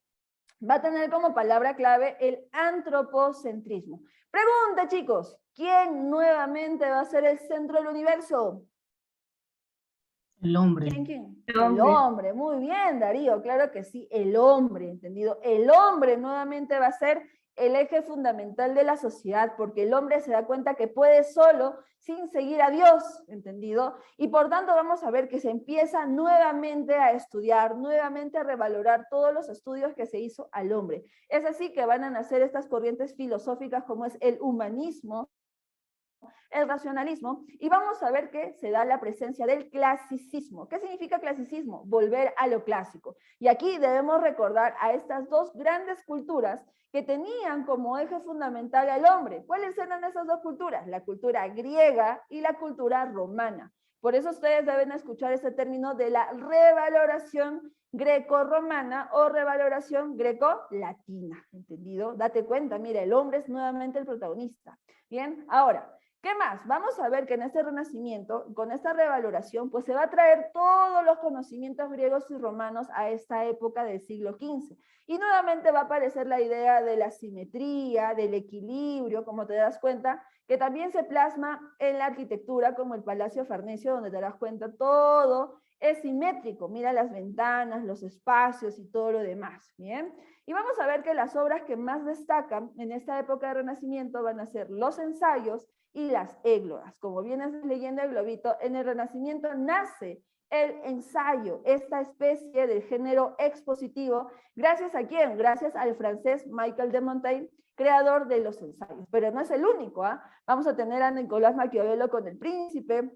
va a tener como palabra clave el antropocentrismo. Pregunta, chicos, ¿quién nuevamente va a ser el centro del universo? El hombre. ¿Quién? El hombre, muy bien, Darío, claro que sí, el hombre, ¿entendido? El hombre nuevamente va a ser el eje fundamental de la sociedad, porque el hombre se da cuenta que puede solo sin seguir a Dios, ¿entendido? Y por tanto vamos a ver que se empieza nuevamente a estudiar, nuevamente a revalorar todos los estudios que se hizo al hombre. Es así que van a nacer estas corrientes filosóficas como es el humanismo, el racionalismo, y vamos a ver que se da la presencia del clasicismo. ¿Qué significa clasicismo? Volver a lo clásico. Y aquí debemos recordar a estas dos grandes culturas que tenían como eje fundamental al hombre. ¿Cuáles eran esas dos culturas? La cultura griega y la cultura romana. Por eso ustedes deben escuchar ese término de la revaloración greco-romana o revaloración greco-latina, ¿entendido? Date cuenta, mira, el hombre es nuevamente el protagonista. Bien, ahora, ¿qué más? Vamos a ver que en este renacimiento, con esta revaloración, pues se va a traer todos los conocimientos griegos y romanos a esta época del siglo XV. Y nuevamente va a aparecer la idea de la simetría, del equilibrio, como te das cuenta, que también se plasma en la arquitectura, como el Palacio Farnesio, donde te das cuenta todo es simétrico. Mira las ventanas, los espacios y todo lo demás, ¿bien? Y vamos a ver que las obras que más destacan en esta época de Renacimiento van a ser los ensayos y las églogas. Como vienes leyendo el globito, en el Renacimiento nace el ensayo, esta especie de género expositivo, ¿gracias a quién? Gracias al francés Michel de Montaigne, creador de los ensayos. Pero no es el único, ¿ah? Vamos a tener a Nicolás Maquiavelo con El Príncipe,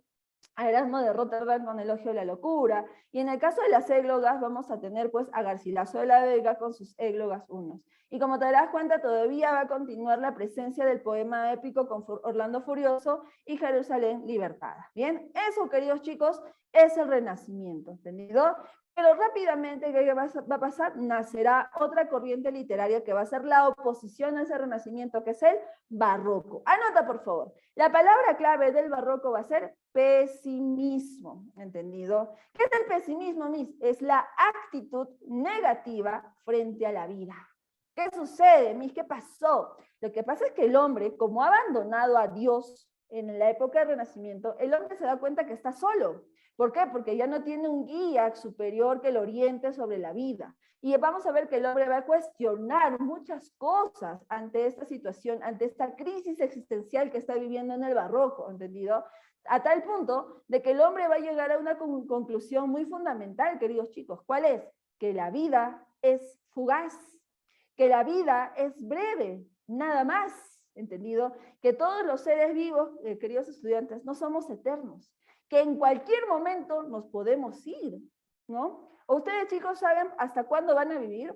a Erasmo de Rotterdam con Elogio de la Locura, y en el caso de las églogas vamos a tener pues a Garcilaso de la Vega con sus églogas unos. Y como te darás cuenta, todavía va a continuar la presencia del poema épico con Orlando Furioso y Jerusalén libertada. Bien, eso, queridos chicos, es el Renacimiento, ¿entendido? Pero rápidamente, ¿qué va a pasar? Nacerá otra corriente literaria que va a ser la oposición a ese renacimiento, que es el barroco. Anota, por favor. La palabra clave del barroco va a ser pesimismo, ¿entendido? ¿Qué es el pesimismo, Miss? Es la actitud negativa frente a la vida. ¿Qué sucede, Miss? ¿Qué pasó? Lo que pasa es que el hombre, como ha abandonado a Dios en la época del Renacimiento, el hombre se da cuenta que está solo. ¿Por qué? Porque ya no tiene un guía superior que lo oriente sobre la vida. Y vamos a ver que el hombre va a cuestionar muchas cosas ante esta situación, ante esta crisis existencial que está viviendo en el barroco, ¿entendido? A tal punto de que el hombre va a llegar a una conclusión muy fundamental, queridos chicos. ¿Cuál es? Que la vida es fugaz, que la vida es breve, nada más, ¿entendido? Que todos los seres vivos, queridos estudiantes, no somos eternos, que en cualquier momento nos podemos ir, ¿no? ¿O ustedes, chicos, saben hasta cuándo van a vivir?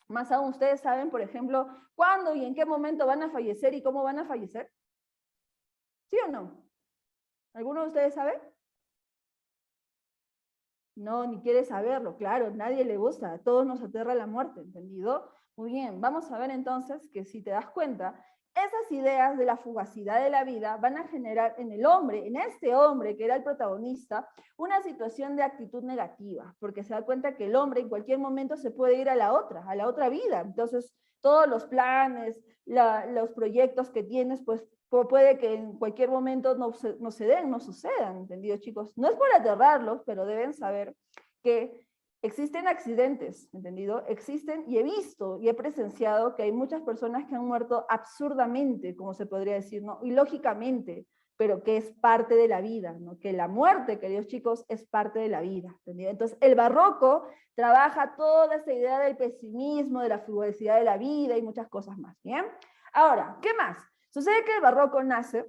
Más aún, ¿ustedes saben, por ejemplo, cuándo y en qué momento van a fallecer y cómo van a fallecer? ¿Sí o no? ¿Alguno de ustedes sabe? No, ni quiere saberlo, claro, nadie le gusta, a todos nos aterra la muerte, ¿entendido? Muy bien, vamos a ver entonces que si te das cuenta, esas ideas de la fugacidad de la vida van a generar en el hombre, en este hombre que era el protagonista, una situación de actitud negativa, porque se da cuenta que el hombre en cualquier momento se puede ir a la otra vida. Entonces, todos los planes, los proyectos que tienes, pues puede que en cualquier momento no sucedan, ¿entendido, chicos? No es por aterrarlos, pero deben saber que existen accidentes, ¿entendido? Existen, y he visto y he presenciado que hay muchas personas que han muerto absurdamente, como se podría decir, ¿no? Ilógicamente, pero que es parte de la vida, ¿no? Que la muerte, queridos chicos, es parte de la vida, ¿entendido? Entonces, el barroco trabaja toda esta idea del pesimismo, de la fugacidad de la vida y muchas cosas más, ¿bien? Ahora, ¿qué más? Sucede que el barroco nace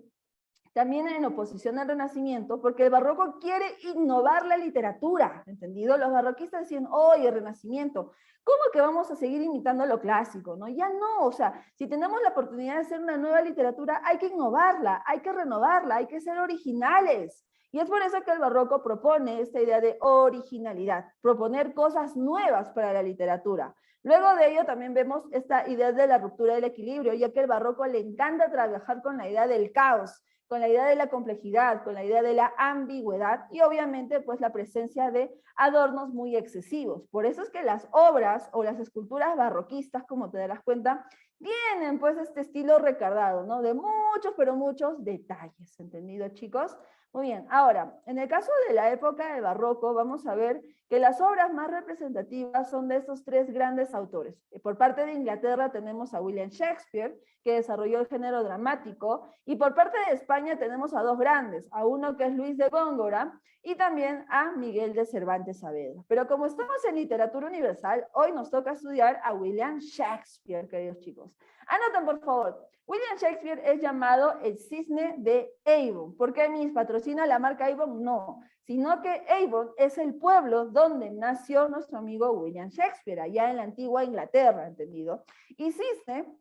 también en oposición al Renacimiento, porque el barroco quiere innovar la literatura, ¿entendido? Los barroquistas decían, oye, el Renacimiento, ¿cómo que vamos a seguir imitando lo clásico? ¿No? Ya no, o sea, si tenemos la oportunidad de hacer una nueva literatura, hay que innovarla, hay que renovarla, hay que ser originales. Y es por eso que el barroco propone esta idea de originalidad, proponer cosas nuevas para la literatura. Luego de ello también vemos esta idea de la ruptura del equilibrio, ya que al barroco le encanta trabajar con la idea del caos, con la idea de la complejidad, con la idea de la ambigüedad y obviamente pues la presencia de adornos muy excesivos. Por eso es que las obras o las esculturas barroquistas, como te darás cuenta, tienen pues este estilo recardado, ¿no? De muchos, pero muchos detalles, ¿entendido, chicos? Muy bien, ahora, en el caso de la época del barroco, vamos a ver que las obras más representativas son de estos tres grandes autores. Por parte de Inglaterra tenemos a William Shakespeare, que desarrolló el género dramático, y por parte de España tenemos a dos grandes, a uno que es Luis de Góngora, y también a Miguel de Cervantes Saavedra. Pero como estamos en literatura universal, hoy nos toca estudiar a William Shakespeare, queridos chicos. Anoten, por favor. William Shakespeare es llamado el cisne de Avon. ¿Por qué mis patrocina la marca Avon? No, sino que Avon es el pueblo donde nació nuestro amigo William Shakespeare, allá en la antigua Inglaterra, ¿entendido? Y cisne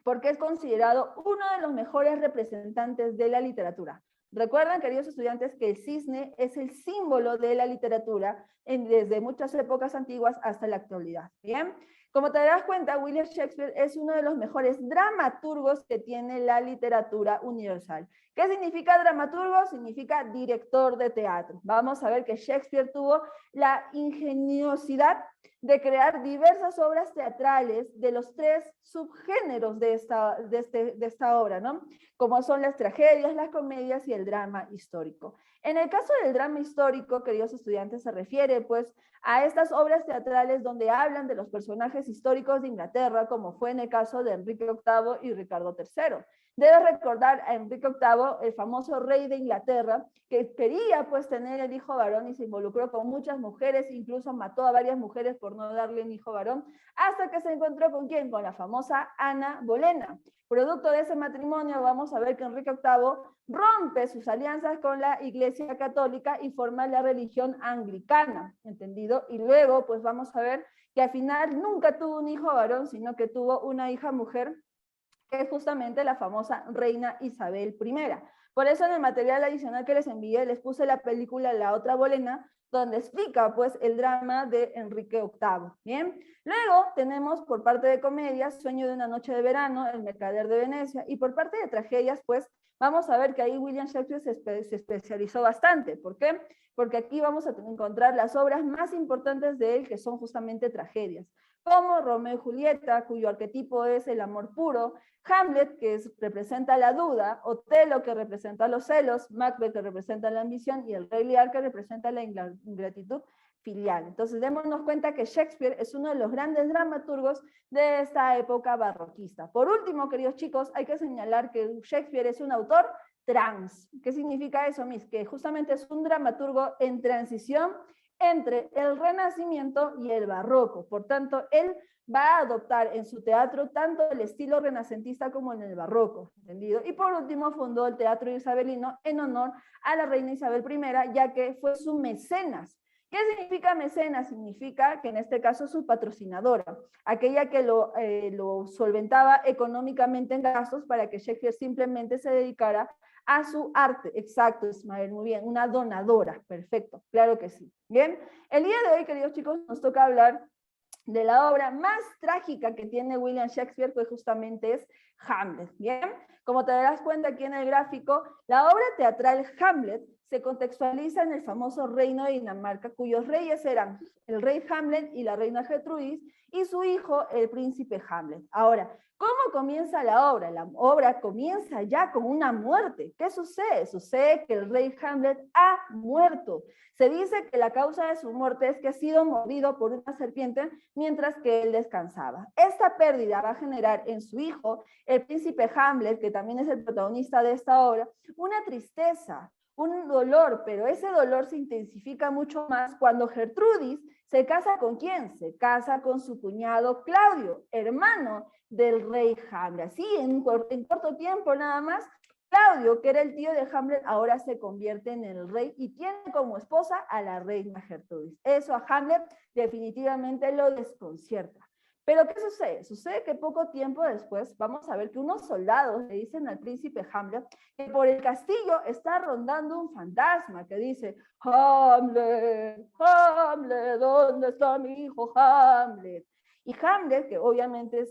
porque es considerado uno de los mejores representantes de la literatura. Recuerden, queridos estudiantes, que el cisne es el símbolo de la literatura desde muchas épocas antiguas hasta la actualidad, ¿bien? Como te darás cuenta, William Shakespeare es uno de los mejores dramaturgos que tiene la literatura universal. ¿Qué significa dramaturgo? Significa director de teatro. Vamos a ver que Shakespeare tuvo la ingeniosidad de crear diversas obras teatrales de los tres subgéneros de esta obra, ¿no? Como son las tragedias, las comedias y el drama histórico. En el caso del drama histórico, queridos estudiantes, se refiere pues a estas obras teatrales donde hablan de los personajes históricos de Inglaterra, como fue en el caso de Enrique VIII y Ricardo III. Debes recordar a Enrique VIII, el famoso rey de Inglaterra, que quería pues tener el hijo varón y se involucró con muchas mujeres, incluso mató a varias mujeres por no darle un hijo varón, hasta que se encontró con ¿quién? Con la famosa Ana Bolena. Producto de ese matrimonio vamos a ver que Enrique VIII rompe sus alianzas con la Iglesia Católica y forma la religión anglicana, ¿entendido? Y luego pues vamos a ver que al final nunca tuvo un hijo varón, sino que tuvo una hija mujer, que es justamente la famosa reina Isabel I. Por eso en el material adicional que les envié, les puse la película La otra Bolena, donde explica pues el drama de Enrique VIII, ¿bien? Luego tenemos por parte de comedias Sueño de una noche de verano, El mercader de Venecia, y por parte de tragedias pues vamos a ver que ahí William Shakespeare se especializó bastante. ¿Por qué? Porque aquí vamos a encontrar las obras más importantes de él, que son justamente tragedias, como Romeo y Julieta, cuyo arquetipo es el amor puro, Hamlet, que representa la duda, Otelo, que representa los celos, Macbeth, que representa la ambición, y el Rey Lear, que representa la ingratitud filial. Entonces, démonos cuenta que Shakespeare es uno de los grandes dramaturgos de esta época barroquista. Por último, queridos chicos, hay que señalar que Shakespeare es un autor trans. ¿Qué significa eso, Miss? Que justamente es un dramaturgo en transición entre el Renacimiento y el Barroco. Por tanto, él va a adoptar en su teatro tanto el estilo renacentista como en el Barroco, ¿entendido? Y por último, fundó el Teatro Isabelino en honor a la reina Isabel I, ya que fue su mecenas. ¿Qué significa mecenas? Significa que en este caso su patrocinadora, aquella que lo solventaba económicamente en gastos para que Shakespeare simplemente se dedicara a su arte. Exacto, Ismael, muy bien, una donadora, perfecto, claro que sí. Bien, el día de hoy, queridos chicos, nos toca hablar de la obra más trágica que tiene William Shakespeare, que justamente es Hamlet, ¿bien? Como te darás cuenta aquí en el gráfico, la obra teatral Hamlet se contextualiza en el famoso reino de Dinamarca, cuyos reyes eran el rey Hamlet y la reina Gertrudis, y su hijo, el príncipe Hamlet. Ahora, ¿cómo comienza la obra? La obra comienza ya con una muerte. ¿Qué sucede? Sucede que el rey Hamlet ha muerto. Se dice que la causa de su muerte es que ha sido mordido por una serpiente mientras que él descansaba. Esta pérdida va a generar en su hijo, el príncipe Hamlet, que también es el protagonista de esta obra, una tristeza, un dolor, pero ese dolor se intensifica mucho más cuando Gertrudis se casa ¿con quién? Se casa con su cuñado Claudio, hermano del rey Hamlet. Así, en corto tiempo nada más, Claudio, que era el tío de Hamlet, ahora se convierte en el rey y tiene como esposa a la reina Gertrudis. Eso a Hamlet definitivamente lo desconcierta. Pero ¿qué sucede? Sucede que poco tiempo después vamos a ver que unos soldados le dicen al príncipe Hamlet que por el castillo está rondando un fantasma que dice: Hamlet, Hamlet, ¿dónde está mi hijo Hamlet? Y Hamlet, que obviamente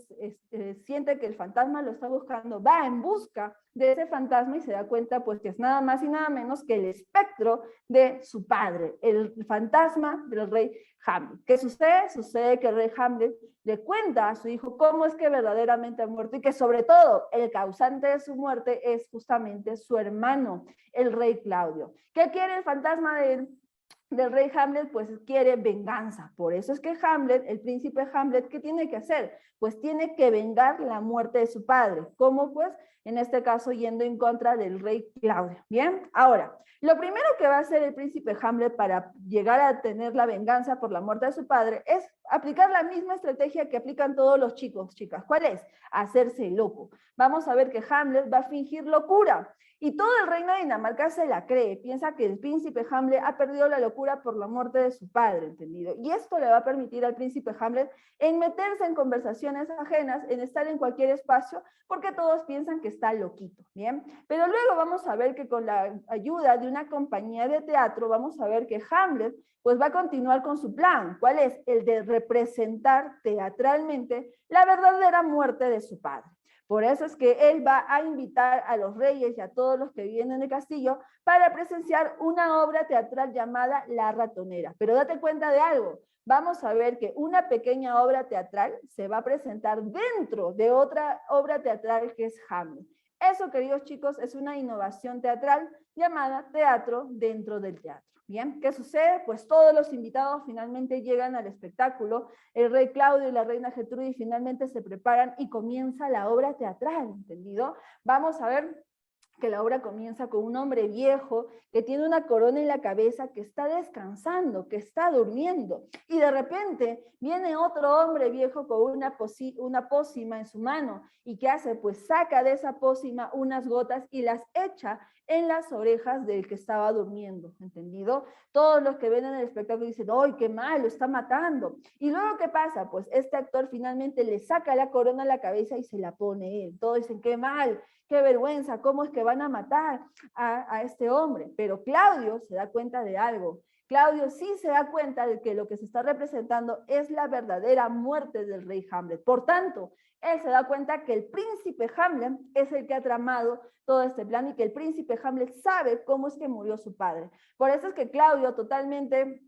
siente que el fantasma lo está buscando, va en busca de ese fantasma y se da cuenta pues que es nada más y nada menos que el espectro de su padre, el fantasma del rey Hamlet. ¿Qué sucede? Sucede que el rey Hamlet le cuenta a su hijo cómo es que verdaderamente ha muerto y que sobre todo el causante de su muerte es justamente su hermano, el rey Claudio. ¿Qué quiere el fantasma del rey Hamlet? Pues quiere venganza. Por eso es que Hamlet, el príncipe Hamlet, ¿qué tiene que hacer? Pues tiene que vengar la muerte de su padre. ¿Cómo? Pues en este caso yendo en contra del rey Claudio. Bien, ahora, lo primero que va a hacer el príncipe Hamlet para llegar a tener la venganza por la muerte de su padre es aplicar la misma estrategia que aplican todos los chicos, chicas. ¿Cuál es? Hacerse loco. Vamos a ver que Hamlet va a fingir locura. Y todo el reino de Dinamarca se la cree, piensa que el príncipe Hamlet ha perdido la locura por la muerte de su padre, ¿entendido? Y esto le va a permitir al príncipe Hamlet en meterse en conversaciones ajenas, en estar en cualquier espacio, porque todos piensan que está loquito, ¿bien? Pero luego vamos a ver que con la ayuda de una compañía de teatro, vamos a ver que Hamlet pues va a continuar con su plan. ¿Cuál es? El de representar teatralmente la verdadera muerte de su padre. Por eso es que él va a invitar a los reyes y a todos los que viven en el castillo para presenciar una obra teatral llamada La Ratonera. Pero date cuenta de algo, vamos a ver que una pequeña obra teatral se va a presentar dentro de otra obra teatral que es Hamlet. Eso, queridos chicos, es una innovación teatral llamada teatro dentro del teatro. Bien, ¿qué sucede? Pues todos los invitados finalmente llegan al espectáculo, el rey Claudio y la reina Gertrudis finalmente se preparan y comienza la obra teatral, ¿entendido? Vamos a ver que la obra comienza con un hombre viejo que tiene una corona en la cabeza, que está descansando, que está durmiendo, y de repente viene otro hombre viejo con una pócima en su mano, y ¿qué hace? Pues saca de esa pócima unas gotas y las echa en las orejas del que estaba durmiendo, ¿entendido? Todos los que ven en el espectáculo dicen: ¡ay, qué mal, lo está matando! Y luego, ¿qué pasa? Pues este actor finalmente le saca la corona a la cabeza y se la pone él. Todos dicen: ¡qué mal! ¡Qué vergüenza! ¿Cómo es que van a matar a este hombre? Pero Claudio se da cuenta de algo, Claudio sí se da cuenta de que lo que se está representando es la verdadera muerte del rey Hamlet. Por tanto, él se da cuenta que el príncipe Hamlet es el que ha tramado todo este plan y que el príncipe Hamlet sabe cómo es que murió su padre. Por eso es que Claudio, totalmente,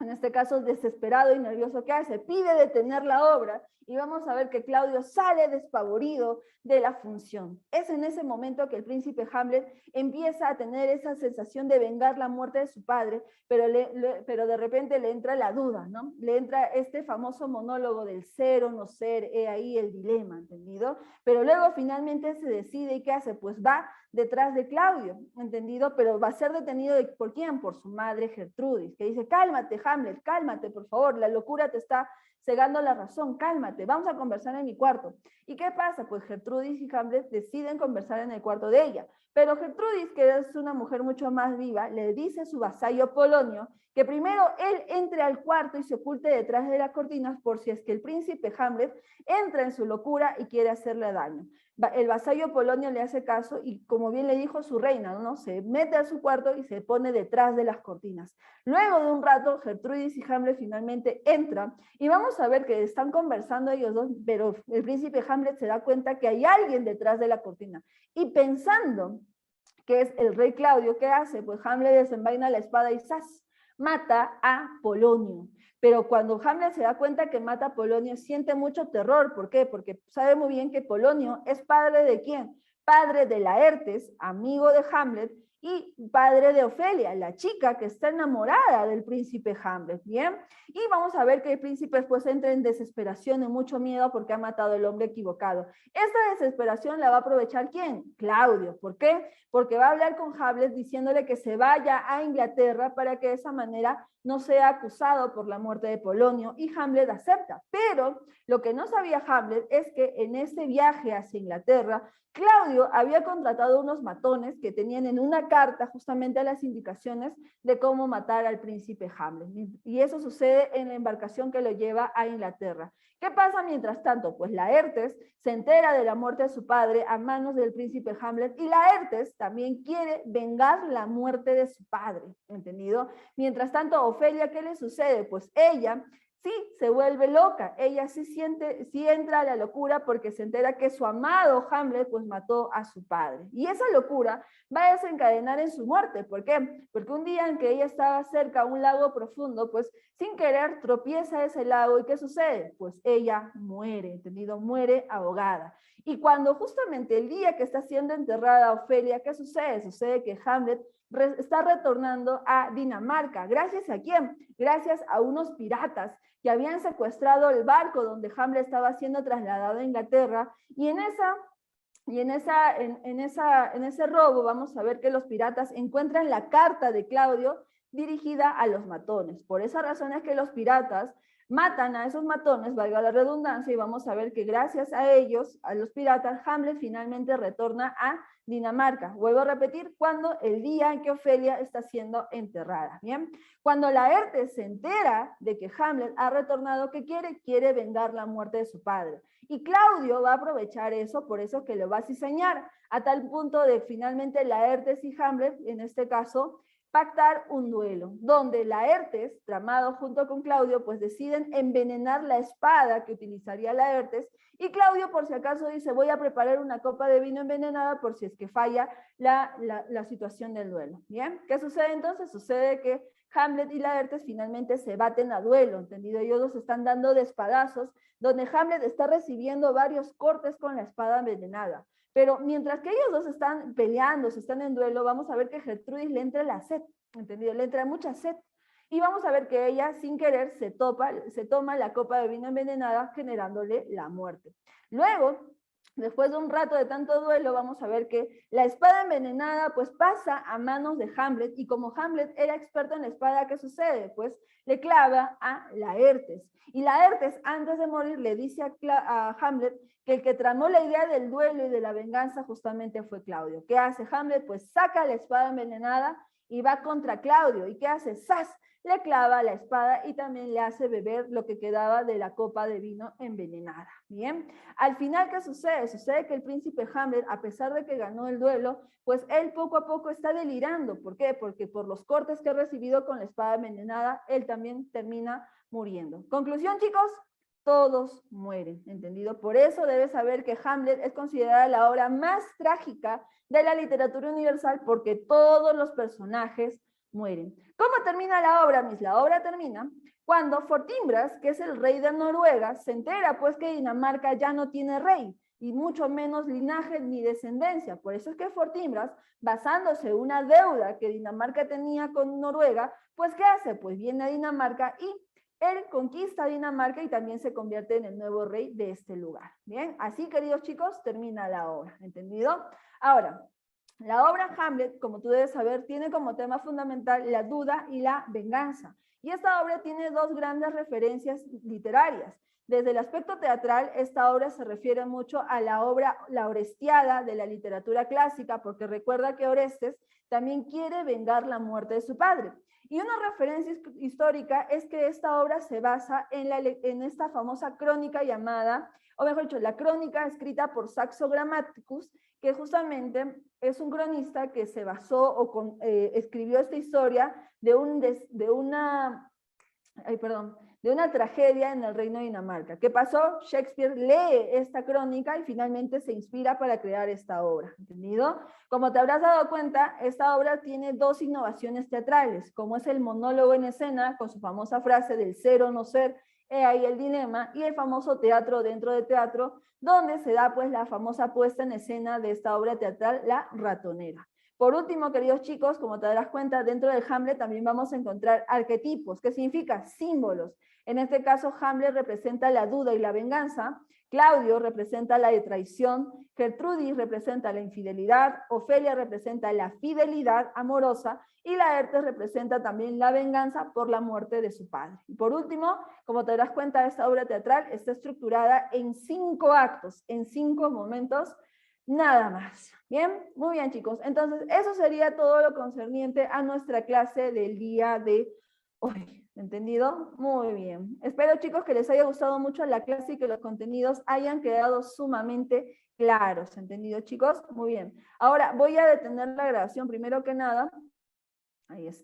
en este caso desesperado y nervioso, ¿qué hace? Pide detener la obra y vamos a ver que Claudio sale despavorido de la función. Es en ese momento que el príncipe Hamlet empieza a tener esa sensación de vengar la muerte de su padre, pero de repente le entra la duda, ¿no? Le entra este famoso monólogo del ser o no ser, ahí el dilema, ¿entendido? Pero luego finalmente se decide y ¿qué hace? Pues va detrás de Claudio, ¿entendido? Pero va a ser detenido ¿por quién? Por su madre Gertrudis, que dice, cálmate Hamlet, cálmate por favor, la locura te está cegando la razón, cálmate, vamos a conversar en mi cuarto. ¿Y qué pasa? Pues Gertrudis y Hamlet deciden conversar en el cuarto de ella, pero Gertrudis, que es una mujer mucho más viva, le dice a su vasallo Polonio que primero él entre al cuarto y se oculte detrás de las cortinas por si es que el príncipe Hamlet entra en su locura y quiere hacerle daño. El vasallo Polonio le hace caso y, como bien le dijo su reina, ¿no? Se mete a su cuarto y se pone detrás de las cortinas. Luego de un rato, Gertrudis y Hamlet finalmente entran y vamos a ver que están conversando ellos dos, pero el príncipe Hamlet se da cuenta que hay alguien detrás de la cortina. Y pensando que es el rey Claudio, ¿qué hace? Pues Hamlet desenvaina la espada y ¡zas! Mata a Polonio. Pero cuando Hamlet se da cuenta que mata a Polonio, siente mucho terror. ¿Por qué? Porque sabe muy bien que Polonio es padre ¿de quién? Padre de Laertes, amigo de Hamlet, y padre de Ofelia, la chica que está enamorada del príncipe Hamlet, ¿bien? Y vamos a ver que el príncipe pues entra en desesperación, en mucho miedo porque ha matado al hombre equivocado. Esta desesperación la va a aprovechar ¿quién? Claudio. ¿Por qué? Porque va a hablar con Hamlet diciéndole que se vaya a Inglaterra para que de esa manera no sea acusado por la muerte de Polonio, y Hamlet acepta. Pero lo que no sabía Hamlet es que en ese viaje hacia Inglaterra, Claudio había contratado unos matones que tenían en una carta justamente las indicaciones de cómo matar al príncipe Hamlet. Y eso sucede en la embarcación que lo lleva a Inglaterra. ¿Qué pasa mientras tanto? Pues Laertes se entera de la muerte de su padre a manos del príncipe Hamlet y Laertes también quiere vengar la muerte de su padre, ¿entendido? Mientras tanto, Ofelia, ¿qué le sucede? Pues ella sí se vuelve loca, ella sí entra a la locura porque se entera que su amado Hamlet pues mató a su padre. Y esa locura va a desencadenar en su muerte. ¿Por qué? Porque un día en que ella estaba cerca a un lago profundo, pues sin querer tropieza ese lago y ¿qué sucede? Pues ella muere, ¿entendido? Muere ahogada. Y cuando justamente el día que está siendo enterrada Ofelia, ¿qué sucede? Sucede que Hamlet está retornando a Dinamarca. ¿Gracias a quién? Gracias a unos piratas que habían secuestrado el barco donde Hamlet estaba siendo trasladado a Inglaterra, y en ese robo vamos a ver que los piratas encuentran la carta de Claudio dirigida a los matones. Por esa razón es que los piratas matan a esos matones, valga la redundancia, y vamos a ver que gracias a ellos, a los piratas, Hamlet finalmente retorna a Dinamarca. Vuelvo a repetir, cuando el día en que Ofelia está siendo enterrada, ¿bien? Cuando Laertes se entera de que Hamlet ha retornado, ¿qué quiere? Quiere vengar la muerte de su padre. Y Claudio va a aprovechar eso, por eso que lo va a cizañar, a tal punto de finalmente Laertes y Hamlet, en este caso, pactar un duelo, donde Laertes, tramado junto con Claudio, pues deciden envenenar la espada que utilizaría Laertes, y Claudio por si acaso dice, voy a preparar una copa de vino envenenada por si es que falla la situación del duelo. ¿Bien? ¿Qué sucede entonces? Sucede que Hamlet y Laertes finalmente se baten a duelo, ¿entendido? Ellos dos están dando de espadazos, donde Hamlet está recibiendo varios cortes con la espada envenenada. Pero mientras que ellos dos están peleando, se están en duelo, vamos a ver que Gertrudis le entra la sed, ¿entendido? Le entra mucha sed. Y vamos a ver que ella, sin querer, se toma la copa de vino envenenada, generándole la muerte. Luego, después de un rato de tanto duelo, vamos a ver que la espada envenenada pues pasa a manos de Hamlet, y como Hamlet era experto en la espada, ¿qué sucede? Pues le clava a Laertes. Y Laertes, antes de morir, le dice a Hamlet que el que tramó la idea del duelo y de la venganza justamente fue Claudio. ¿Qué hace Hamlet? Pues saca la espada envenenada y va contra Claudio. ¿Y qué hace? ¡Zas! Le clava la espada y también le hace beber lo que quedaba de la copa de vino envenenada. Bien, al final, ¿qué sucede? Sucede que el príncipe Hamlet, a pesar de que ganó el duelo, pues él poco a poco está delirando. ¿Por qué? Porque por los cortes que ha recibido con la espada envenenada, él también termina muriendo. Conclusión, chicos, todos mueren, ¿entendido? Por eso debes saber que Hamlet es considerada la obra más trágica de la literatura universal, porque todos los personajes mueren. ¿Cómo termina la obra, Miss? La obra termina cuando Fortinbras, que es el rey de Noruega, se entera pues que Dinamarca ya no tiene rey, y mucho menos linaje ni descendencia. Por eso es que Fortinbras, basándose en una deuda que Dinamarca tenía con Noruega, pues ¿qué hace? Pues viene a Dinamarca y él conquista Dinamarca y también se convierte en el nuevo rey de este lugar. Bien, así, queridos chicos, termina la obra, ¿entendido? Ahora, la obra Hamlet, como tú debes saber, tiene como tema fundamental la duda y la venganza. Y esta obra tiene dos grandes referencias literarias. Desde el aspecto teatral, esta obra se refiere mucho a la obra La Orestiada de la literatura clásica, porque recuerda que Orestes también quiere vengar la muerte de su padre. Y una referencia histórica es que esta obra se basa en esta famosa crónica llamada, o mejor dicho, la crónica escrita por Saxo Grammaticus, que justamente es un cronista que se basó o escribió esta historia de una tragedia en el reino de Dinamarca. ¿Qué pasó? Shakespeare lee esta crónica y finalmente se inspira para crear esta obra, ¿entendido? Como te habrás dado cuenta, esta obra tiene dos innovaciones teatrales, como es el monólogo en escena, con su famosa frase del ser o no ser, he ahí el dilema, y el famoso teatro dentro de teatro, donde se da pues la famosa puesta en escena de esta obra teatral, La Ratonera. Por último, queridos chicos, como te darás cuenta, dentro del Hamlet también vamos a encontrar arquetipos. ¿Qué significa? Símbolos. En este caso, Hamlet representa la duda y la venganza, Claudio representa la traición, Gertrudis representa la infidelidad, Ofelia representa la fidelidad amorosa, y Laertes representa también la venganza por la muerte de su padre. Y por último, como te darás cuenta, esta obra teatral está estructurada en 5 actos, en 5 momentos, nada más. Bien, muy bien, chicos. Entonces, eso sería todo lo concerniente a nuestra clase del día de hoy. ¿Entendido? Muy bien. Espero, chicos, que les haya gustado mucho la clase y que los contenidos hayan quedado sumamente claros. ¿Entendido, chicos? Muy bien. Ahora voy a detener la grabación primero que nada. Ahí está.